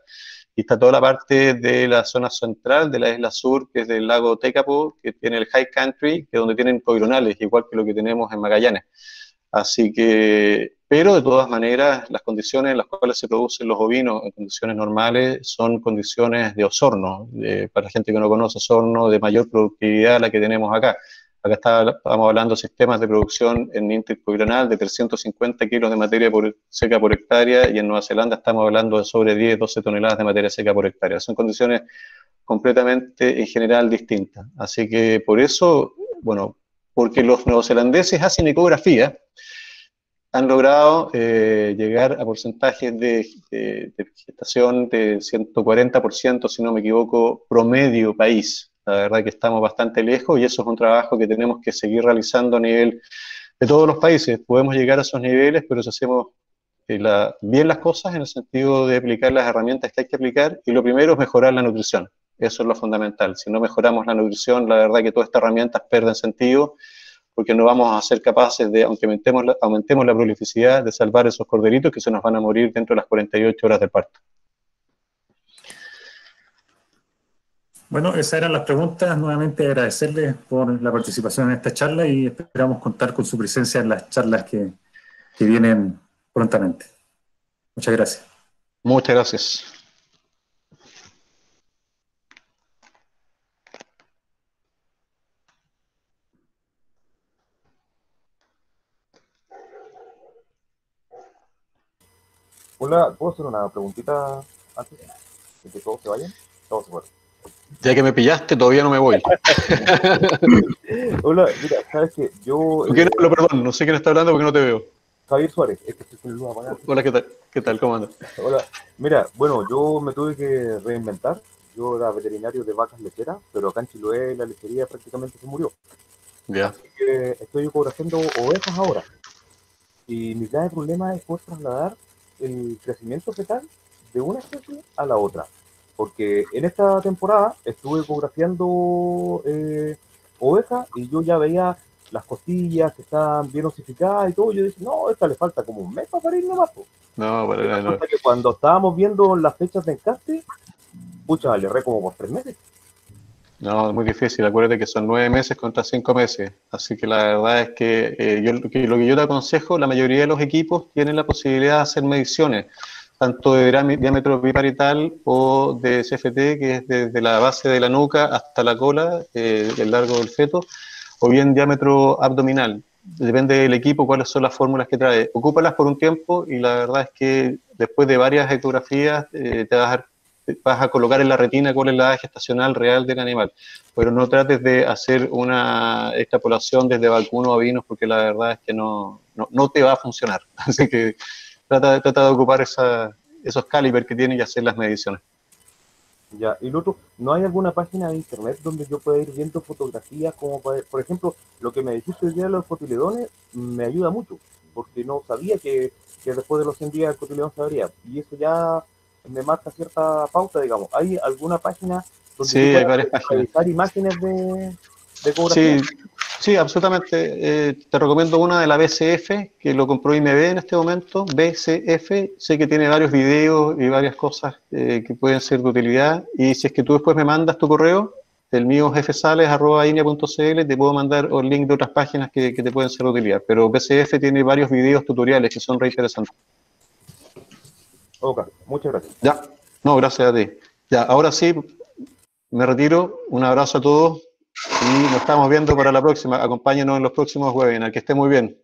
Y está toda la parte de la zona central de la isla sur, que es del lago Tekapo, que tiene el High Country, que es donde tienen coironales, igual que lo que tenemos en Magallanes. Así que, pero de todas maneras, las condiciones en las cuales se producen los ovinos en condiciones normales son condiciones de Osorno, para la gente que no conoce Osorno, de mayor productividad a la que tenemos acá. Acá estamos hablando de sistemas de producción en intercoironal de 350 kilos de materia seca por hectárea, y en Nueva Zelanda estamos hablando de sobre 10, 12 toneladas de materia seca por hectárea. Son condiciones completamente en general distintas. Así que por eso, bueno, porque los neozelandeses hacen ecografía, han logrado llegar a porcentajes de gestación de 140%, si no me equivoco, promedio país. La verdad que estamos bastante lejos, y eso es un trabajo que tenemos que seguir realizando a nivel de todos los países. Podemos llegar a esos niveles, pero si hacemos bien las cosas en el sentido de aplicar las herramientas que hay que aplicar, y lo primero es mejorar la nutrición. Eso es lo fundamental. Si no mejoramos la nutrición, la verdad que todas estas herramientas pierden sentido, porque no vamos a ser capaces de, aunque aumentemos la prolificidad, de salvar esos corderitos que se nos van a morir dentro de las 48 horas del parto. Bueno, esas eran las preguntas. Nuevamente agradecerles por la participación en esta charla y esperamos contar con su presencia en las charlas que vienen prontamente. Muchas gracias. Muchas gracias. Hola, ¿puedo hacer una preguntita antes de que todos se vayan? Todos se fueron. Ya que me pillaste, todavía no me voy. Hola, mira, sabes que yo... Perdón, no sé quién está hablando porque no te veo. Javier Suárez, es que estoy con el luz apagada. Hola, ¿qué tal? ¿Qué tal? ¿Cómo andas? Hola, mira, bueno, yo me tuve que reinventar. Yo era veterinario de vacas lecheras, pero acá en Chiloé la lechería prácticamente se murió. Ya. Así que estoy ecografando ovejas ahora. Y mi grave problema es poder trasladar el crecimiento fetal de una especie a la otra. Porque en esta temporada estuve ecografiando ovejas y yo ya veía las costillas que estaban bien osificadas y todo. Y yo dije, no, esta le falta como un mes para parir nomás. No, para nada. No. Que cuando estábamos viendo las fechas de encaste, pucha, le erré como por 3 meses. No, es muy difícil. Acuérdate que son 9 meses contra 5 meses. Así que la verdad es que, lo que yo te aconsejo, la mayoría de los equipos tienen la posibilidad de hacer mediciones, tanto de diámetro biparietal o de CFT, que es desde la base de la nuca hasta la cola, el largo del feto, o bien diámetro abdominal. Depende del equipo cuáles son las fórmulas que trae. Ocúpalas por un tiempo y la verdad es que después de varias ecografías vas a colocar en la retina cuál es la edad gestacional real del animal. Pero no trates de hacer una extrapolación desde vacuno a vinos porque la verdad es que no te va a funcionar. Así que trata de ocupar esos calibers que tiene y hacer las mediciones. Ya, y lo otro, ¿no hay alguna página de internet donde yo pueda ir viendo fotografías como, por ejemplo, lo que me dijiste hoy día de los cotiledones me ayuda mucho, porque no sabía que después de los 100 días el cotiledón se abría, y eso ya me marca cierta pauta, digamos. ¿Hay alguna página donde sí, hay varias páginas. revisar imágenes de ecografía? Sí, absolutamente. Te recomiendo una de la BCF, que lo compró IMB en este momento, BCF. Sé que tiene varios videos y varias cosas que pueden ser de utilidad. Y si es que tú después me mandas tu correo, el mío es fsales@inia.cl, te puedo mandar el link de otras páginas que te pueden ser de utilidad. Pero BCF tiene varios videos tutoriales que son re interesantes. Ok, muchas gracias. Ya, no, gracias a ti. Ya, ahora sí, me retiro. Un abrazo a todos. Y nos estamos viendo para la próxima. Acompáñenos en los próximos webinars. Que esté muy bien.